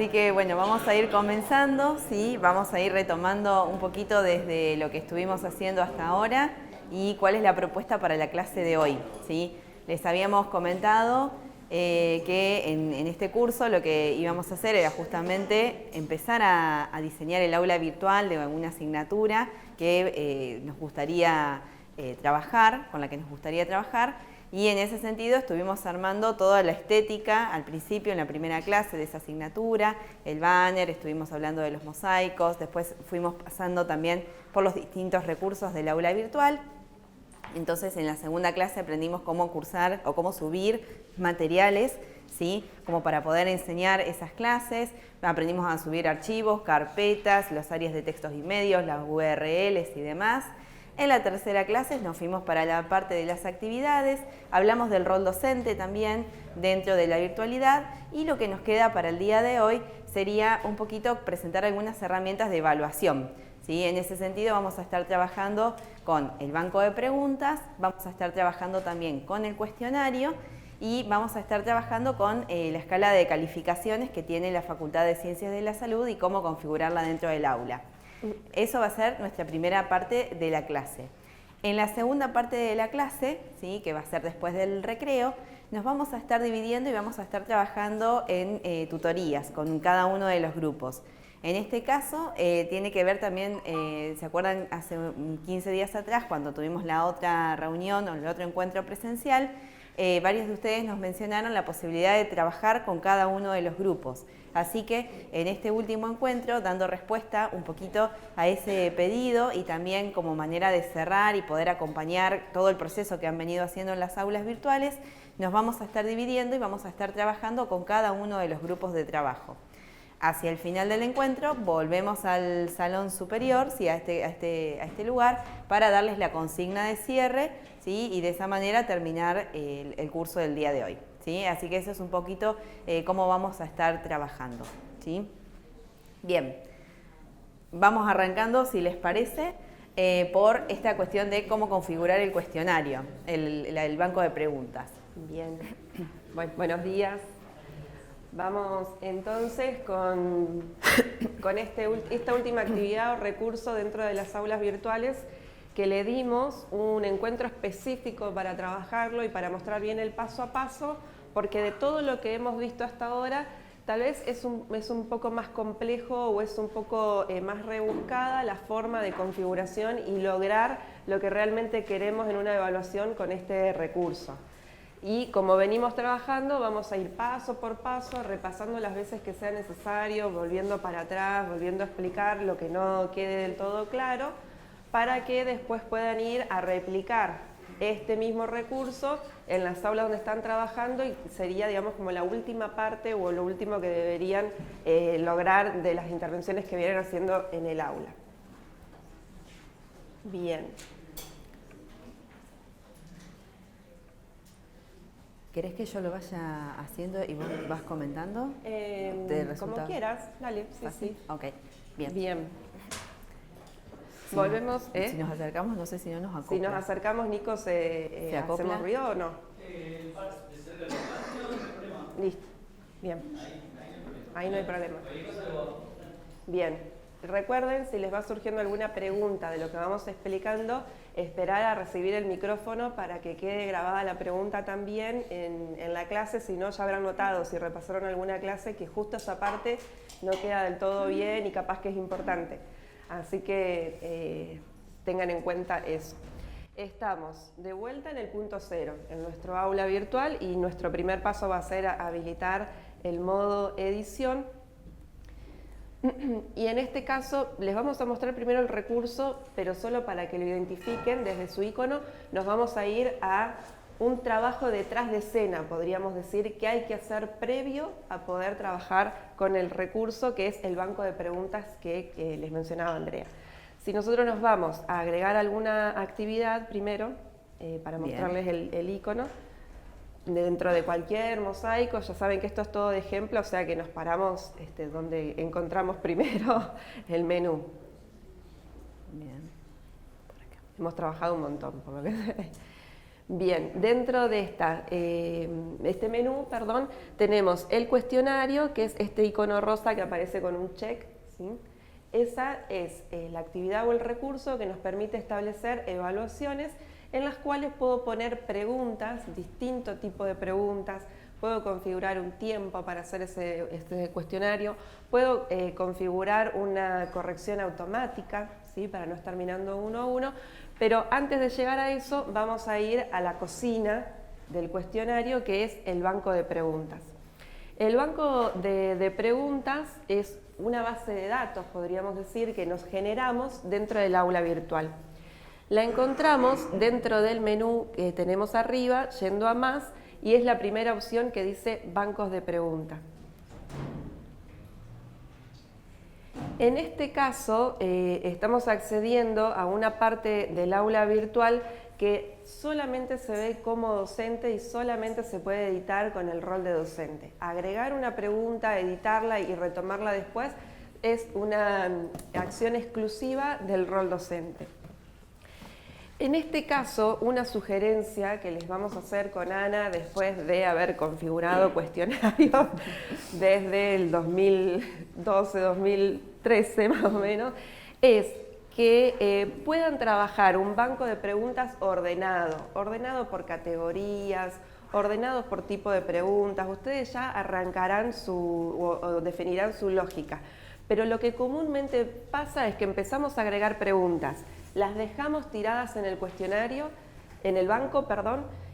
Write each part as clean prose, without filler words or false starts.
Así que bueno, vamos a ir comenzando, ¿sí? Vamos a ir retomando un poquito desde lo que estuvimos haciendo hasta ahora y cuál es la propuesta para la clase de hoy, ¿sí? Les habíamos comentado que en este curso lo que íbamos a hacer era justamente empezar a diseñar el aula virtual de alguna asignatura que nos gustaría trabajar, con la que nos gustaría trabajar. Y en ese sentido estuvimos armando toda la estética al principio, en la primera clase de esa asignatura, el banner, estuvimos hablando de los mosaicos, después fuimos pasando también por los distintos recursos del aula virtual. Entonces en la segunda clase aprendimos cómo cursar o cómo subir materiales, ¿sí? Como para poder enseñar esas clases. Aprendimos a subir archivos, carpetas, las áreas de textos y medios, las URLs y demás. En la tercera clase nos fuimos para la parte de las actividades, hablamos del rol docente también dentro de la virtualidad y lo que nos queda para el día de hoy sería un poquito presentar algunas herramientas de evaluación, ¿sí? En ese sentido vamos a estar trabajando con el banco de preguntas, vamos a estar trabajando también con el cuestionario y vamos a estar trabajando con la escala de calificaciones que tiene la Facultad de Ciencias de la Salud y cómo configurarla dentro del aula. Eso va a ser nuestra primera parte de la clase. En la segunda parte de la clase, ¿sí? Que va a ser después del recreo, nos vamos a estar dividiendo y vamos a estar trabajando en tutorías con cada uno de los grupos. En este caso tiene que ver también, ¿se acuerdan? Hace 15 días atrás, cuando tuvimos la otra reunión o el otro encuentro presencial, varios de ustedes nos mencionaron la posibilidad de trabajar con cada uno de los grupos. Así que en este último encuentro, dando respuesta un poquito a ese pedido y también como manera de cerrar y poder acompañar todo el proceso que han venido haciendo en las aulas virtuales, nos vamos a estar dividiendo y vamos a estar trabajando con cada uno de los grupos de trabajo. Hacia el final del encuentro volvemos al salón superior, ¿sí? a este lugar, para darles la consigna de cierre, ¿sí? Y de esa manera terminar el curso del día de hoy, ¿sí? Así que eso es un poquito cómo vamos a estar trabajando, ¿sí? Bien, vamos arrancando, si les parece, por esta cuestión de cómo configurar el cuestionario, el banco de preguntas. Bien, buenos días. Vamos entonces con esta última actividad o recurso dentro de las aulas virtuales que le dimos un encuentro específico para trabajarlo y para mostrar bien el paso a paso, porque de todo lo que hemos visto hasta ahora, tal vez es un poco más complejo o es un poco más rebuscada la forma de configuración y lograr lo que realmente queremos en una evaluación con este recurso. Y como venimos trabajando, vamos a ir paso por paso, repasando las veces que sea necesario, volviendo para atrás, volviendo a explicar lo que no quede del todo claro, para que después puedan ir a replicar este mismo recurso en las aulas donde están trabajando y sería, digamos, como la última parte o lo último que deberían lograr de las intervenciones que vienen haciendo en el aula. Bien. ¿Querés que yo lo vaya haciendo y vos vas comentando? Como quieras, dale, sí. Ok, bien. Bien. Si Volvemos. Si nos acercamos, no sé si no nos acopla. Si nos acercamos, Nico, ¿hacemos ruido o no? Listo. Bien. Ahí no hay problema. Bien. Recuerden, si les va surgiendo alguna pregunta de lo que vamos explicando, esperar a recibir el micrófono para que quede grabada la pregunta también en la clase, si no ya habrán notado, si repasaron alguna clase, que justo esa parte no queda del todo bien y capaz que es importante. Así que tengan en cuenta eso. Estamos de vuelta en el punto cero, en nuestro aula virtual, y nuestro primer paso va a ser habilitar el modo edición. Y en este caso les vamos a mostrar primero el recurso, pero solo para que lo identifiquen desde su icono. Nos vamos a ir a un trabajo detrás de escena, podríamos decir, que hay que hacer previo a poder trabajar con el recurso, que es el banco de preguntas que les mencionaba Andrea. Si nosotros nos vamos a agregar alguna actividad primero, para mostrarles el icono, dentro de cualquier mosaico, ya saben que esto es todo de ejemplo, o sea que nos paramos donde encontramos primero el menú. Bien. Por acá. Hemos trabajado un montón, por lo que sé. Bien, dentro de este menú, tenemos el cuestionario, que es este icono rosa que aparece con un check, ¿sí? Esa es la actividad o el recurso que nos permite establecer evaluaciones en las cuales puedo poner preguntas, distinto tipo de preguntas, puedo configurar un tiempo para hacer este cuestionario, puedo configurar una corrección automática, ¿sí? Para no estar mirando uno a uno, pero antes de llegar a eso vamos a ir a la cocina del cuestionario, que es el banco de preguntas. El banco de preguntas es una base de datos, podríamos decir, que nos generamos dentro del aula virtual. La encontramos dentro del menú que tenemos arriba, yendo a más, y es la primera opción que dice bancos de preguntas. En este caso, estamos accediendo a una parte del aula virtual que solamente se ve como docente y solamente se puede editar con el rol de docente. Agregar una pregunta, editarla y retomarla después es una acción exclusiva del rol docente. En este caso, una sugerencia que les vamos a hacer con Ana después de haber configurado cuestionarios desde el 2012-2013 más o menos, es que puedan trabajar un banco de preguntas ordenado por categorías, ordenados por tipo de preguntas. Ustedes ya arrancarán o definirán su lógica. Pero lo que comúnmente pasa es que empezamos a agregar preguntas, las dejamos tiradas en el cuestionario, en el banco,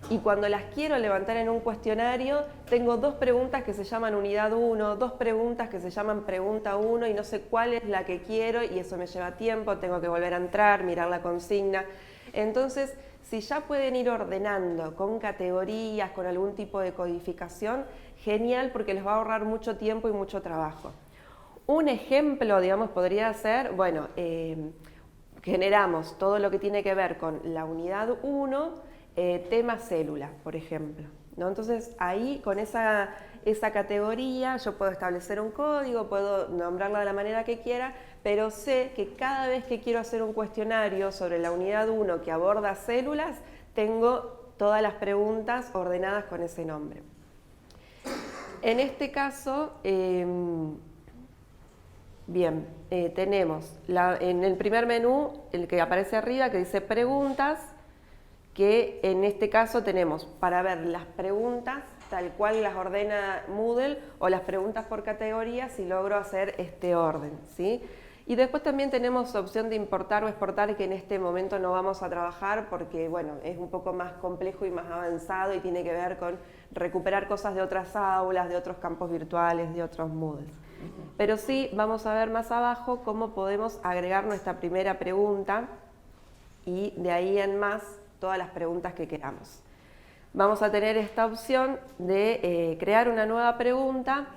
y cuando las quiero levantar en un cuestionario, tengo dos preguntas que se llaman unidad 1, dos preguntas que se llaman pregunta 1 y no sé cuál es la que quiero y eso me lleva tiempo, tengo que volver a entrar, mirar la consigna. Entonces, si ya pueden ir ordenando con categorías, con algún tipo de codificación, genial, porque les va a ahorrar mucho tiempo y mucho trabajo. Un ejemplo, digamos, podría ser, bueno, generamos todo lo que tiene que ver con la unidad 1, tema célula, por ejemplo, ¿no? Entonces ahí con esa categoría yo puedo establecer un código, puedo nombrarla de la manera que quiera, pero sé que cada vez que quiero hacer un cuestionario sobre la unidad 1 que aborda células, tengo todas las preguntas ordenadas con ese nombre. En este caso, bien, tenemos en el primer menú, el que aparece arriba, que dice preguntas, que en este caso tenemos para ver las preguntas tal cual las ordena Moodle o las preguntas por categoría si logro hacer este orden, ¿sí? Y después también tenemos opción de importar o exportar, que en este momento no vamos a trabajar porque bueno, es un poco más complejo y más avanzado y tiene que ver con recuperar cosas de otras aulas, de otros campos virtuales, de otros Moodles. Pero sí vamos a ver más abajo cómo podemos agregar nuestra primera pregunta y de ahí en más todas las preguntas que queramos. Vamos a tener esta opción de crear una nueva pregunta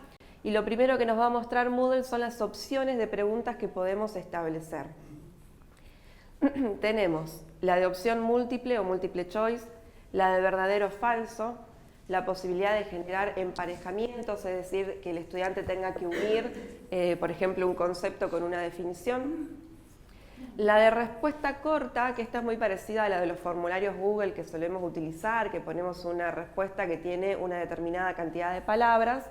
y lo primero que nos va a mostrar Moodle son las opciones de preguntas que podemos establecer. Tenemos la de opción múltiple o multiple choice, la de verdadero o falso, la posibilidad de generar emparejamientos, es decir, que el estudiante tenga que unir, por ejemplo, un concepto con una definición. La de respuesta corta, que esta es muy parecida a la de los formularios Google que solemos utilizar, que ponemos una respuesta que tiene una determinada cantidad de palabras.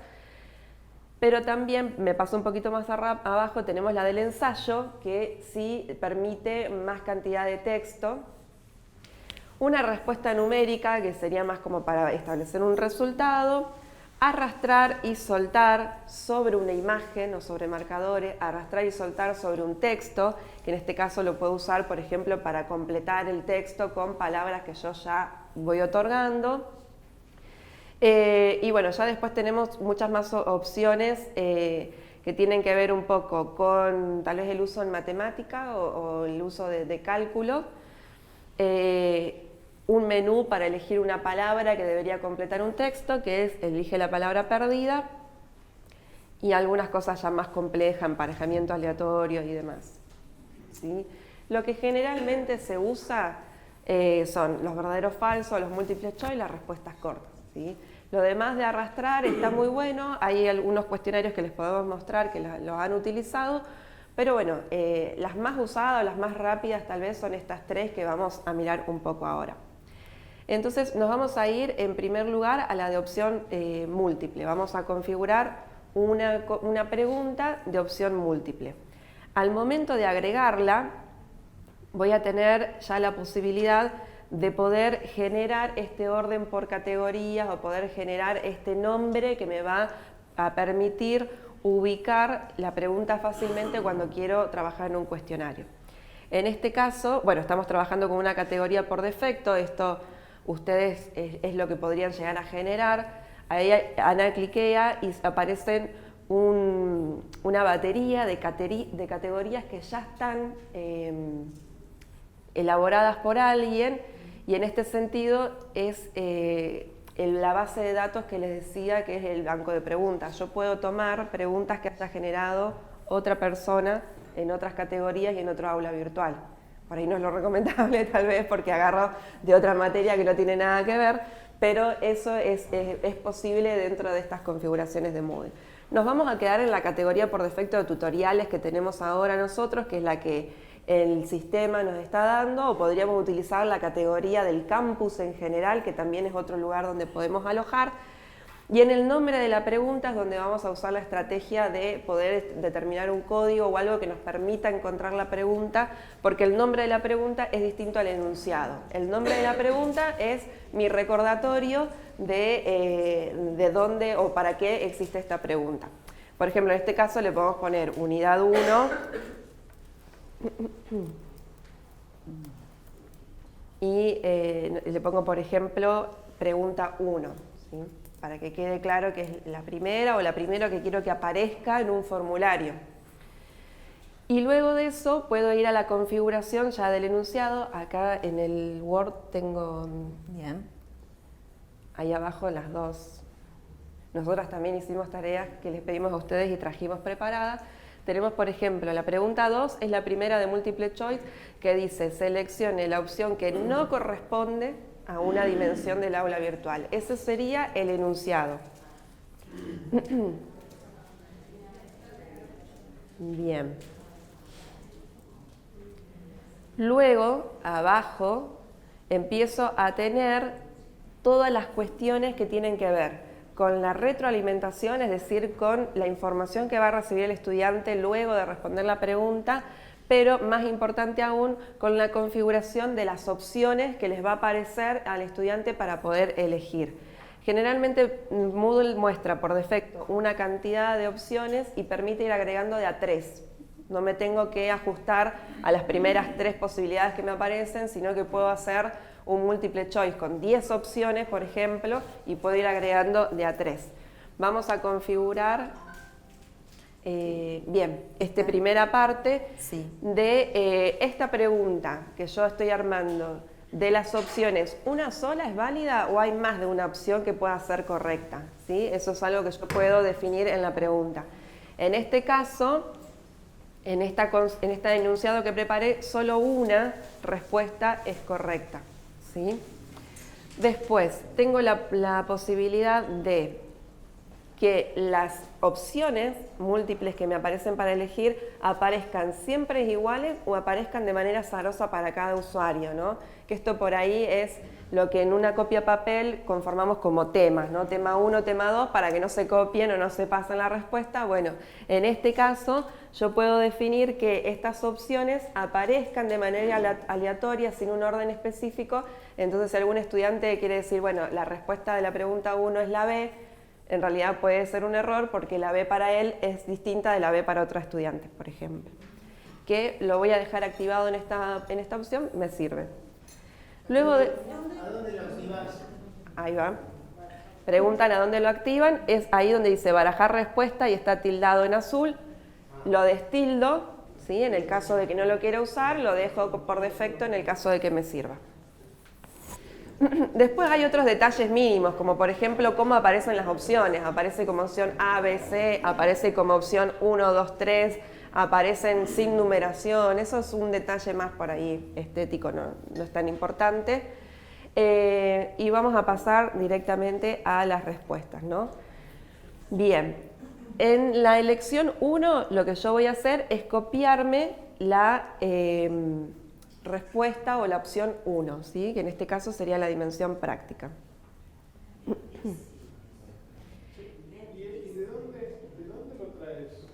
Pero también, me paso un poquito más abajo, tenemos la del ensayo, que sí permite más cantidad de texto. Una respuesta numérica, que sería más como para establecer un resultado. Arrastrar y soltar sobre una imagen o sobre marcadores, arrastrar y soltar sobre un texto, que en este caso lo puedo usar, por ejemplo, para completar el texto con palabras que yo ya voy otorgando. Y bueno, ya después tenemos muchas más opciones que tienen que ver un poco con tal vez el uso en matemática o el uso de cálculo. Un menú para elegir una palabra que debería completar un texto, que es elige la palabra perdida, y algunas cosas ya más complejas, emparejamiento aleatorio y demás, ¿sí? Lo que generalmente se usa son los verdaderos falsos, los múltiples choice y las respuestas cortas, ¿sí? Lo demás de arrastrar está muy bueno, hay algunos cuestionarios que les podemos mostrar que los han utilizado, pero bueno, las más usadas, las más rápidas tal vez son estas tres que vamos a mirar un poco ahora. Entonces nos vamos a ir en primer lugar a la de opción múltiple. Vamos a configurar una pregunta de opción múltiple. Al momento de agregarla, voy a tener ya la posibilidad de poder generar este orden por categorías o poder generar este nombre que me va a permitir ubicar la pregunta fácilmente cuando quiero trabajar en un cuestionario. En este caso, bueno, estamos trabajando con una categoría por defecto, esto ustedes es lo que podrían llegar a generar. Ahí Ana cliquea y aparecen una batería de categorías que ya están elaboradas por alguien, y en este sentido es la base de datos que les decía, que es el banco de preguntas. Yo puedo tomar preguntas que haya generado otra persona en otras categorías y en otro aula virtual. Por ahí no es lo recomendable tal vez porque agarro de otra materia que no tiene nada que ver, pero eso es posible dentro de estas configuraciones de Moodle. Nos vamos a quedar en la categoría por defecto de tutoriales que tenemos ahora nosotros, que es la que el sistema nos está dando, o podríamos utilizar la categoría del campus en general, que también es otro lugar donde podemos alojar. Y en el nombre de la pregunta es donde vamos a usar la estrategia de poder determinar un código o algo que nos permita encontrar la pregunta, porque el nombre de la pregunta es distinto al enunciado. El nombre de la pregunta es mi recordatorio de dónde o para qué existe esta pregunta. Por ejemplo, en este caso le podemos poner unidad 1 y le pongo, por ejemplo, pregunta 1, ¿sí? Para que quede claro que es la primera o la primera que quiero que aparezca en un formulario. Y luego de eso puedo ir a la configuración ya del enunciado. Acá en el Word tengo ahí abajo las dos. Nosotras también hicimos tareas que les pedimos a ustedes y trajimos preparadas. Tenemos, por ejemplo, la pregunta 2 es la primera de Multiple Choice, que dice seleccione la opción que no corresponde a una dimensión del aula virtual. Ese sería el enunciado. Bien. Luego, abajo, empiezo a tener todas las cuestiones que tienen que ver con la retroalimentación, es decir, con la información que va a recibir el estudiante luego de responder la pregunta, pero más importante aún, con la configuración de las opciones que les va a aparecer al estudiante para poder elegir. Generalmente Moodle muestra por defecto una cantidad de opciones y permite ir agregando de a 3. No me tengo que ajustar a las primeras 3 posibilidades que me aparecen, sino que puedo hacer un multiple choice con 10 opciones, por ejemplo, y puedo ir agregando de a 3. Vamos a configurar bien, esta primera parte de esta pregunta que yo estoy armando. De las opciones, ¿una sola es válida o hay más de una opción que pueda ser correcta? ¿Sí? Eso es algo que yo puedo definir en la pregunta. En este caso, en este enunciado que preparé, solo una respuesta es correcta. ¿Sí? Después, tengo la posibilidad de que las opciones múltiples que me aparecen para elegir aparezcan siempre iguales o aparezcan de manera azarosa para cada usuario, ¿no? Que esto por ahí es lo que en una copia papel conformamos como temas, ¿no? Tema 1, tema 2, para que no se copien o no se pasen la respuesta. Bueno, en este caso yo puedo definir que estas opciones aparezcan de manera aleatoria, sin un orden específico. Entonces, si algún estudiante quiere decir, bueno, la respuesta de la pregunta 1 es la B, en realidad puede ser un error porque la B para él es distinta de la B para otro estudiante, por ejemplo. Que lo voy a dejar activado en esta opción, me sirve. Luego de... ¿A dónde lo activas? Ahí va. Preguntan a dónde lo activan, es ahí donde dice barajar respuesta y está tildado en azul. Lo destildo, ¿sí? En el caso de que no lo quiera usar, lo dejo por defecto en el caso de que me sirva. Después hay otros detalles mínimos, como por ejemplo cómo aparecen las opciones. Aparece como opción A, B, C, aparece como opción 1, 2, 3, aparecen sin numeración. Eso es un detalle más por ahí estético, no es tan importante. Y vamos a pasar directamente a las respuestas, ¿no? Bien, en la elección 1 lo que yo voy a hacer es copiarme respuesta o la opción 1, ¿sí? Que en este caso sería la dimensión práctica. ¿Y de dónde lo traes?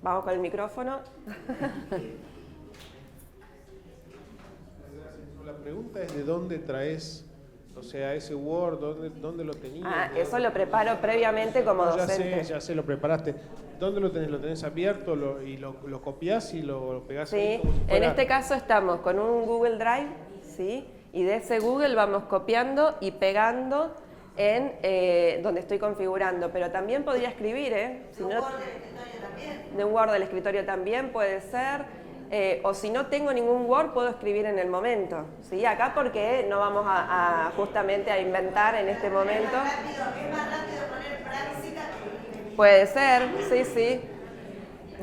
Vamos con el micrófono. La pregunta es de dónde traes, o sea, ese Word, dónde lo tenías. Eso lo preparo previamente como No, docente. ya sé, lo preparaste. ¿Dónde lo tenés? ¿Lo tenés abierto y lo copiás y lo pegás ahí Sí, como si en fuera? este caso estamos con un Google Drive, ¿sí? Y de ese Google vamos copiando y pegando en donde estoy configurando. Pero también podría escribir, Si no, de un Word del escritorio también puede ser. O si no tengo ningún Word, puedo escribir en el momento. ¿Sí? Acá porque no vamos justamente a inventar en este momento. Es más rápido poner práctica. Puede ser, sí.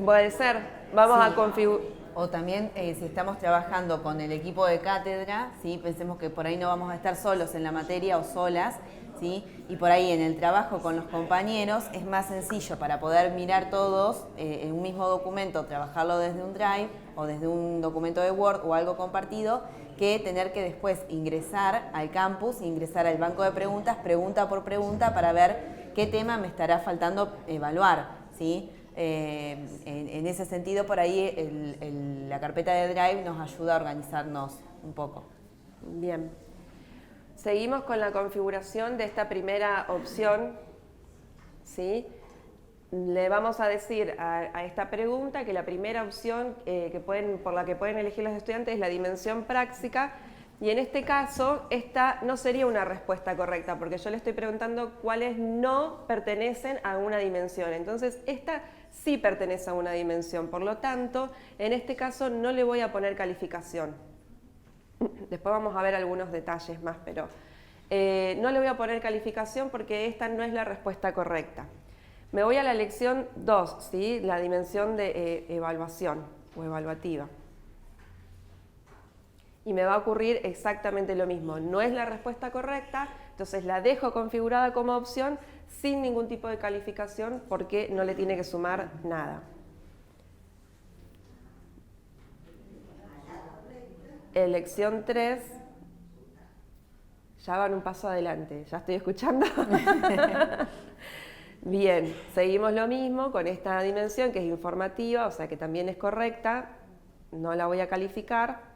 Puede ser. Vamos a configurar. O también si estamos trabajando con el equipo de cátedra, ¿sí? Pensemos que por ahí no vamos a estar solos en la materia o solas, ¿sí? Y por ahí en el trabajo con los compañeros es más sencillo para poder mirar todos en un mismo documento, trabajarlo desde un Drive o desde un documento de Word o algo compartido, que tener que después ingresar al campus, ingresar al banco de preguntas, pregunta por pregunta, para ver qué tema me estará faltando evaluar, ¿sí? En ese sentido, por ahí la carpeta de Drive nos ayuda a organizarnos un poco. Bien. Seguimos con la configuración de esta primera opción, ¿sí? Le vamos a decir a esta pregunta que la primera opción por la que pueden elegir los estudiantes es la dimensión práctica, y en este caso esta no sería una respuesta correcta porque yo le estoy preguntando cuáles no pertenecen a una dimensión. Entonces esta sí pertenece a una dimensión, por lo tanto en este caso no le voy a poner calificación. Después vamos a ver algunos detalles más, pero no le voy a poner calificación porque esta no es la respuesta correcta. Me voy a la lección 2, ¿sí? La dimensión de evaluación o evaluativa. Y me va a ocurrir exactamente lo mismo. No es la respuesta correcta, entonces la dejo configurada como opción sin ningún tipo de calificación porque no le tiene que sumar nada. Elección 3, ya van un paso adelante, ya estoy escuchando. Bien, seguimos lo mismo con esta dimensión que es informativa, o sea que también es correcta, no la voy a calificar.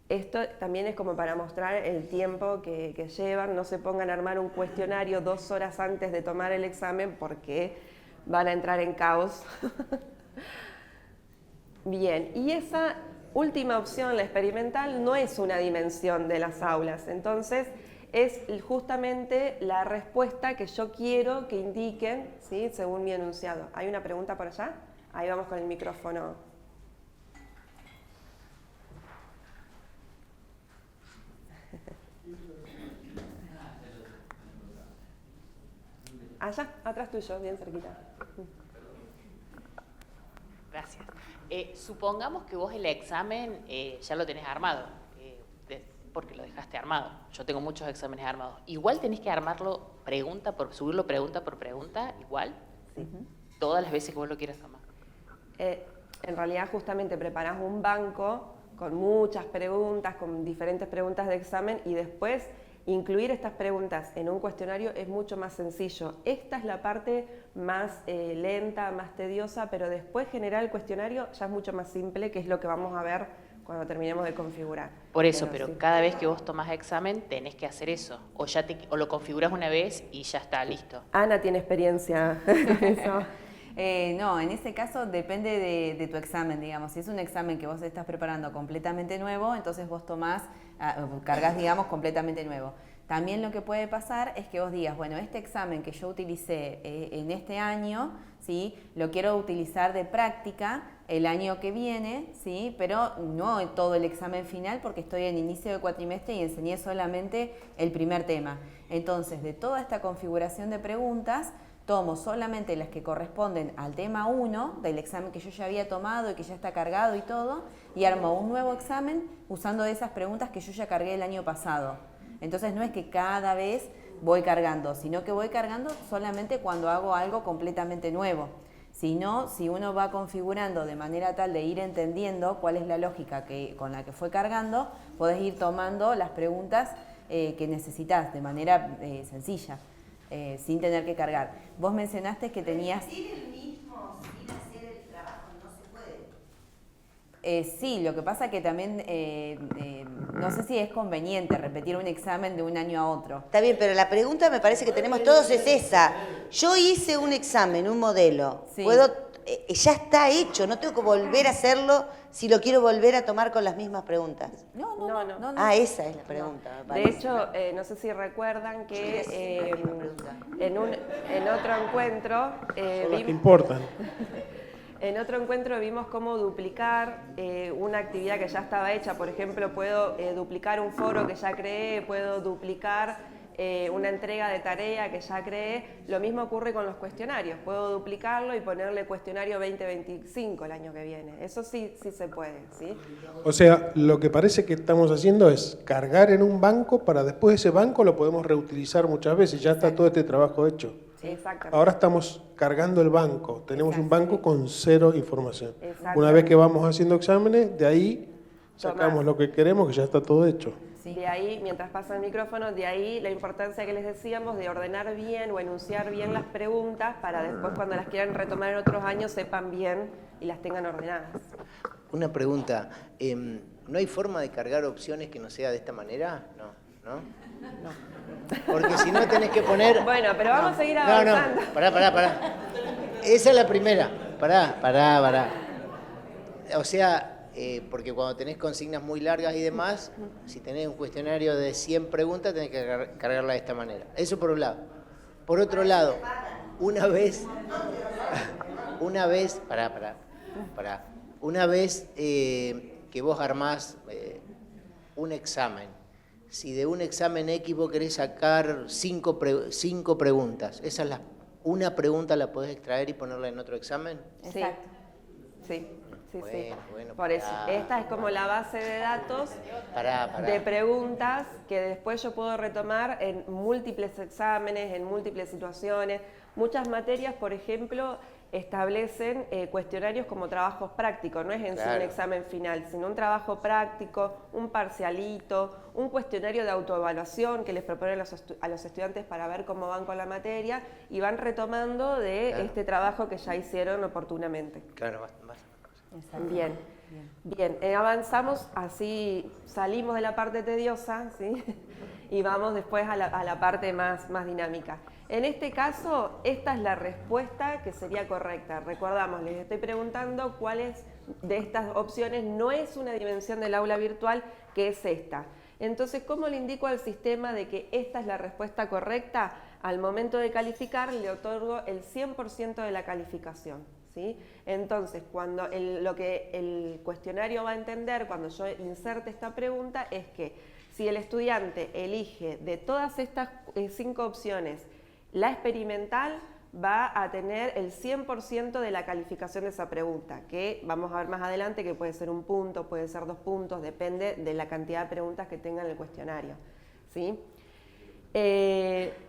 Esto también es como para mostrar el tiempo que llevan, no se pongan a armar un cuestionario 2 horas antes de tomar el examen porque van a entrar en caos. Bien, y esa última opción, la experimental, no es una dimensión de las aulas, entonces es justamente la respuesta que yo quiero que indiquen, ¿sí? Según mi enunciado. ¿Hay una pregunta por allá? Ahí vamos con el micrófono. Allá, atrás tuyo, bien cerquita. Gracias. Supongamos que vos el examen ya lo tenés armado, porque lo dejaste armado. Yo tengo muchos exámenes armados. Igual tenés que armarlo subirlo pregunta por pregunta, igual, Sí. todas las veces que vos lo quieras tomar. En realidad justamente preparás un banco con muchas preguntas, con diferentes preguntas de examen, y después incluir estas preguntas en un cuestionario es mucho más sencillo. Esta es la parte más lenta, más tediosa, pero después generar el cuestionario ya es mucho más simple, que es lo que vamos a ver cuando terminemos de configurar. Por eso, pero sí. cada vez que vos tomás examen tenés que hacer eso. O lo configurás una vez y ya está, listo. Ana tiene experiencia en eso. No, en ese caso depende de tu examen, digamos. Si es un examen que vos estás preparando completamente nuevo, entonces vos cargas, digamos, completamente nuevo. También lo que puede pasar es que vos digas, bueno, este examen que yo utilicé en este año, ¿sí? Lo quiero utilizar de práctica el año que viene, ¿sí? Pero no todo el examen final porque estoy en inicio de cuatrimestre y enseñé solamente el primer tema. Entonces, de toda esta configuración de preguntas, tomo solamente las que corresponden al tema 1 del examen que yo ya había tomado y que ya está cargado y todo, y armo un nuevo examen usando esas preguntas que yo ya cargué el año pasado. Entonces no es que cada vez voy cargando, sino que voy cargando solamente cuando hago algo completamente nuevo. sino si uno va configurando de manera tal de ir entendiendo cuál es la lógica con la que fue cargando, podés ir tomando las preguntas que necesitas de manera sencilla, sin tener que cargar. Vos mencionaste que tenías... ¿Repetir el mismo sin hacer el trabajo no se puede? Sí, lo que pasa que también no sé si es conveniente repetir un examen de un año a otro. Está bien, pero la pregunta me parece que tenemos todos es esa. Yo hice un examen, un modelo. Sí. Ya está hecho, no tengo que volver a hacerlo si lo quiero volver a tomar con las mismas preguntas. No. Ah, esa es la pregunta. me De parece. hecho, no sé si recuerdan que la misma pregunta. en otro encuentro Son las que importan. en otro encuentro vimos cómo duplicar una actividad que ya estaba hecha. Por ejemplo, puedo duplicar un foro que ya creé, puedo duplicar una entrega de tarea que ya creé. Lo mismo ocurre con los cuestionarios. Puedo duplicarlo y ponerle cuestionario 2025 el año que viene. Eso sí se puede, ¿sí? O sea, lo que parece que estamos haciendo es cargar en un banco para después ese banco lo podemos reutilizar muchas veces. Ya está todo este trabajo hecho. Exactamente. Ahora estamos cargando el banco. Tenemos un banco con cero información. Exactamente. Una vez que vamos haciendo exámenes, de ahí sacamos Tomás. lo que queremos, que ya está todo hecho. De ahí, mientras pasa el micrófono, de ahí la importancia que les decíamos de ordenar bien o enunciar bien las preguntas para después cuando las quieran retomar en otros años sepan bien y las tengan ordenadas. Una pregunta, ¿no hay forma de cargar opciones que no sea de esta manera? No. Porque si no tenés que poner... Bueno, pero vamos a seguir avanzando. No, pará. Esa es la primera. Pará. O sea, porque cuando tenés consignas muy largas y demás, si tenés un cuestionario de 100 preguntas, tenés que cargarla de esta manera. Eso por un lado. Por otro lado, una vez, pará. Una vez que vos armás un examen, si de un examen X vos querés sacar 5 preguntas, una pregunta la podés extraer y ponerla en otro examen. Exacto. Sí. Bueno, Por eso, pará. esta es como la base de datos Pará. de preguntas que después yo puedo retomar en múltiples exámenes, en múltiples situaciones. Muchas materias, por ejemplo, establecen cuestionarios como trabajos prácticos, no es en sí un Claro. examen final, sino un trabajo práctico, un parcialito, un cuestionario de autoevaluación que les proponen a los estudiantes para ver cómo van con la materia y van retomando de Claro. este trabajo que ya hicieron oportunamente. Claro, vas. Bien. Avanzamos, así salimos de la parte tediosa, ¿sí? Y vamos después a la parte más dinámica. En este caso, esta es la respuesta que sería correcta. Recordamos, les estoy preguntando cuáles de estas opciones no es una dimensión del aula virtual, que es esta. Entonces, ¿cómo le indico al sistema de que esta es la respuesta correcta? Al momento de calificar, le otorgo el 100% de la calificación. ¿Sí? Entonces, cuando lo que el cuestionario va a entender cuando yo inserte esta pregunta es que si el estudiante elige de todas estas 5 opciones la experimental, va a tener el 100% de la calificación de esa pregunta, que vamos a ver más adelante que puede ser 1 punto, puede ser 2 puntos, depende de la cantidad de preguntas que tenga en el cuestionario. ¿Sí?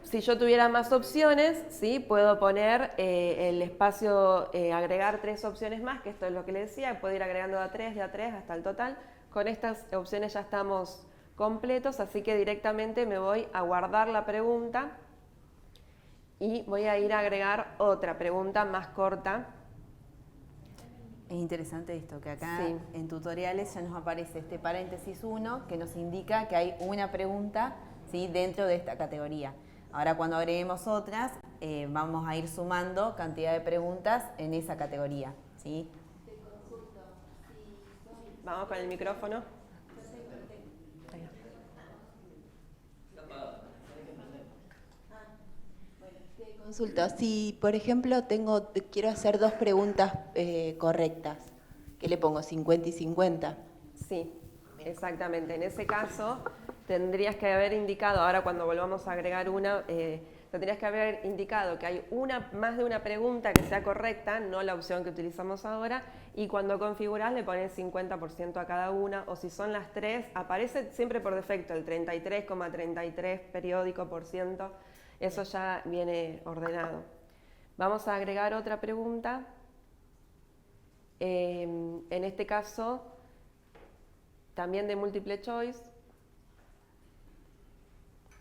Si yo tuviera más opciones, ¿sí? Puedo poner el espacio, agregar 3 opciones más, que esto es lo que le decía, puedo ir agregando de a 3 hasta el total. Con estas opciones ya estamos completos, así que directamente me voy a guardar la pregunta y voy a ir a agregar otra pregunta más corta. Es interesante esto, que acá Sí. en tutoriales ya nos aparece este paréntesis 1 que nos indica que hay una pregunta, ¿sí? Dentro de esta categoría. Ahora cuando agreguemos otras, vamos a ir sumando cantidad de preguntas en esa categoría, ¿sí? Vamos con el micrófono. Consulto, si por ejemplo quiero hacer 2 preguntas correctas, ¿qué le pongo? 50 y 50. Sí, exactamente. En ese caso tendrías que haber indicado, ahora cuando volvamos a agregar una, tendrías que haber indicado que hay más de una pregunta que sea correcta, no la opción que utilizamos ahora, y cuando configurás le pones 50% a cada una, o si son las 3, aparece siempre por defecto el 33,33 periódico por ciento, eso ya viene ordenado. Vamos a agregar otra pregunta. en este caso, también de múltiple choice,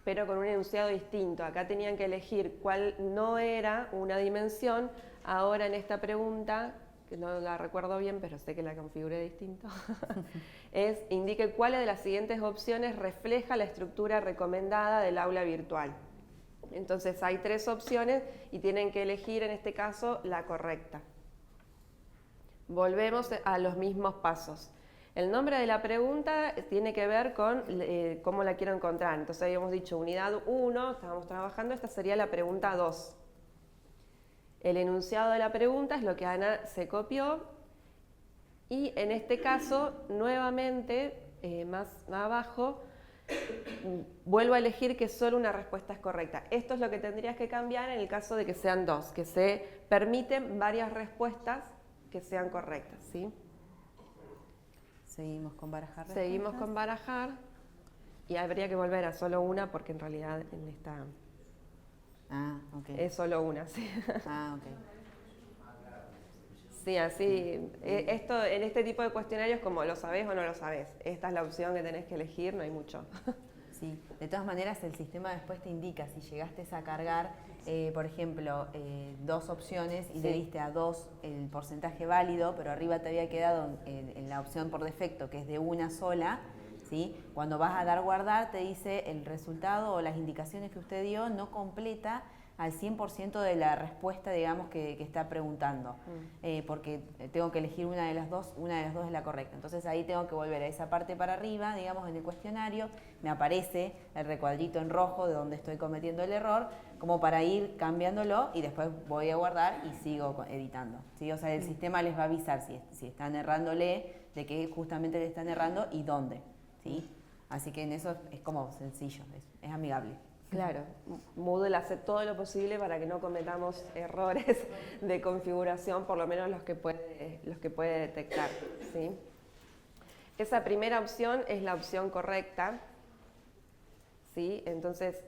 pero con un enunciado distinto. Acá tenían que elegir cuál no era una dimensión. Ahora en esta pregunta, que no la recuerdo bien, pero sé que la configuré distinto, indique cuál de las siguientes opciones refleja la estructura recomendada del aula virtual. Entonces hay 3 opciones y tienen que elegir en este caso la correcta. Volvemos a los mismos pasos. El nombre de la pregunta tiene que ver con cómo la quiero encontrar. Entonces habíamos dicho unidad 1, estábamos trabajando, esta sería la pregunta 2. El enunciado de la pregunta es lo que Ana se copió y en este caso, nuevamente, más abajo, vuelvo a elegir que solo una respuesta es correcta. Esto es lo que tendrías que cambiar en el caso de que sean 2, que se permiten varias respuestas que sean correctas, ¿sí? Seguimos con barajar. Seguimos con barajar y habría que volver a solo una porque en realidad en esta es solo una, ¿sí? Ah, ok. Sí, así, esto en este tipo de cuestionarios como lo sabés o no lo sabés, esta es la opción que tenés que elegir, no hay mucho. Sí, de todas maneras el sistema después te indica si llegaste a cargar, por ejemplo, 2 opciones y le diste a 2 el porcentaje válido, pero arriba te había quedado en la opción por defecto, que es de una sola, ¿sí? Cuando vas a dar guardar te dice el resultado o las indicaciones que usted dio no completa al 100% de la respuesta, digamos, que está preguntando, porque tengo que elegir una de las dos es la correcta. Entonces ahí tengo que volver a esa parte para arriba, digamos, en el cuestionario, me aparece el recuadrito en rojo de donde estoy cometiendo el error, como para ir cambiándolo y después voy a guardar y sigo editando, ¿sí? O sea, el sistema les va a avisar si están errándole, de qué justamente le están errando y dónde, ¿sí? Así que en eso es como sencillo, es amigable. Claro, Moodle hace todo lo posible para que no cometamos errores de configuración, por lo menos los que puede detectar, ¿sí? Esa primera opción es la opción correcta, ¿sí? Entonces,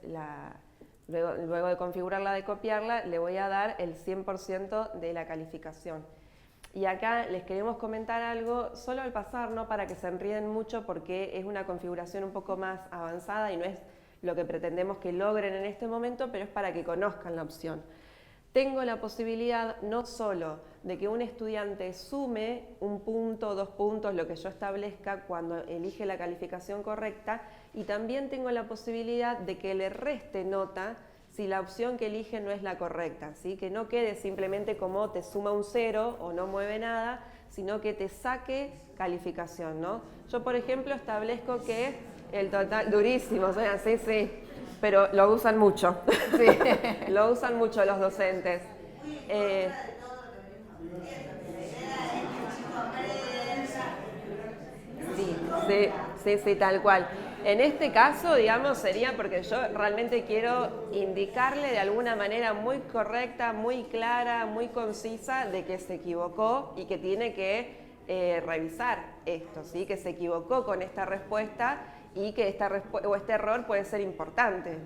luego de configurarla, de copiarla, le voy a dar el 100% de la calificación. Y acá les queremos comentar algo, solo al pasar, no para que se enríen mucho, porque es una configuración un poco más avanzada y no es lo que pretendemos que logren en este momento, pero es para que conozcan la opción. Tengo la posibilidad no solo de que un estudiante sume 1 punto, 2 puntos, lo que yo establezca cuando elige la calificación correcta, y también tengo la posibilidad de que le reste nota si la opción que elige no es la correcta, ¿sí? Que no quede simplemente como te suma un 0 o no mueve nada, sino que te saque calificación, ¿no? Yo, por ejemplo, establezco que el total, durísimo, sí, pero lo usan mucho, sí. Lo usan mucho los docentes. Sí, tal cual. En este caso, digamos, sería porque yo realmente quiero indicarle de alguna manera muy correcta, muy clara, muy concisa de que se equivocó y que tiene que revisar esto, ¿sí? Que se equivocó con esta respuesta y que este error puede ser importante,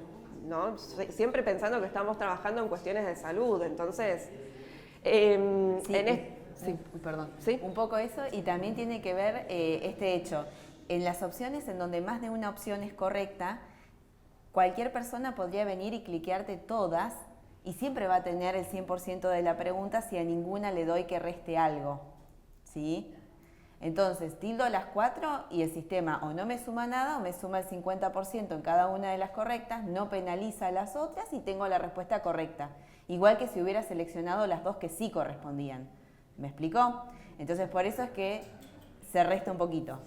¿no? Siempre pensando que estamos trabajando en cuestiones de salud, entonces... Perdón. ¿Sí? Un poco eso, y también tiene que ver este hecho. En las opciones en donde más de una opción es correcta, cualquier persona podría venir y cliquearte todas y siempre va a tener el 100% de la pregunta si a ninguna le doy que reste algo, ¿sí? Entonces, tildo las 4 y el sistema o no me suma nada o me suma el 50% en cada una de las correctas, no penaliza a las otras y tengo la respuesta correcta. Igual que si hubiera seleccionado las 2 que sí correspondían. ¿Me explicó? Entonces, por eso es que se resta un poquito.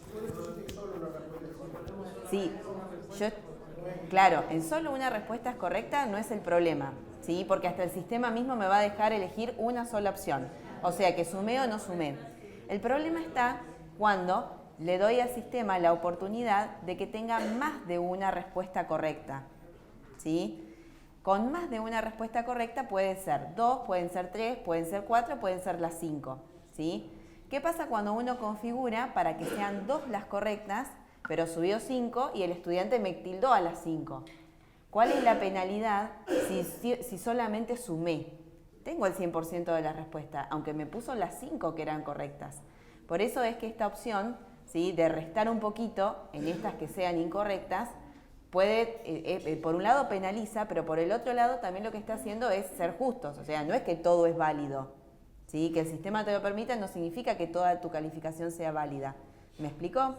Sí, claro, en solo una respuesta es correcta no es el problema, ¿sí? Porque hasta el sistema mismo me va a dejar elegir una sola opción. O sea, que sumé o no sumé. El problema está cuando le doy al sistema la oportunidad de que tenga más de una respuesta correcta, ¿sí? Con más de una respuesta correcta puede ser 2, pueden ser 3, pueden ser 4, pueden ser las 5, ¿sí? ¿Qué pasa cuando uno configura para que sean 2 las correctas, pero subió 5 y el estudiante me tildó a las 5? ¿Cuál es la penalidad si solamente sumé? tengo el 100% de la respuesta, aunque me puso las 5 que eran correctas. Por eso es que esta opción, ¿sí?, de restar un poquito en estas que sean incorrectas, puede, por un lado penaliza, pero por el otro lado también lo que está haciendo es ser justos. O sea, no es que todo es válido, ¿sí? Que el sistema te lo permita no significa que toda tu calificación sea válida. ¿Me explicó?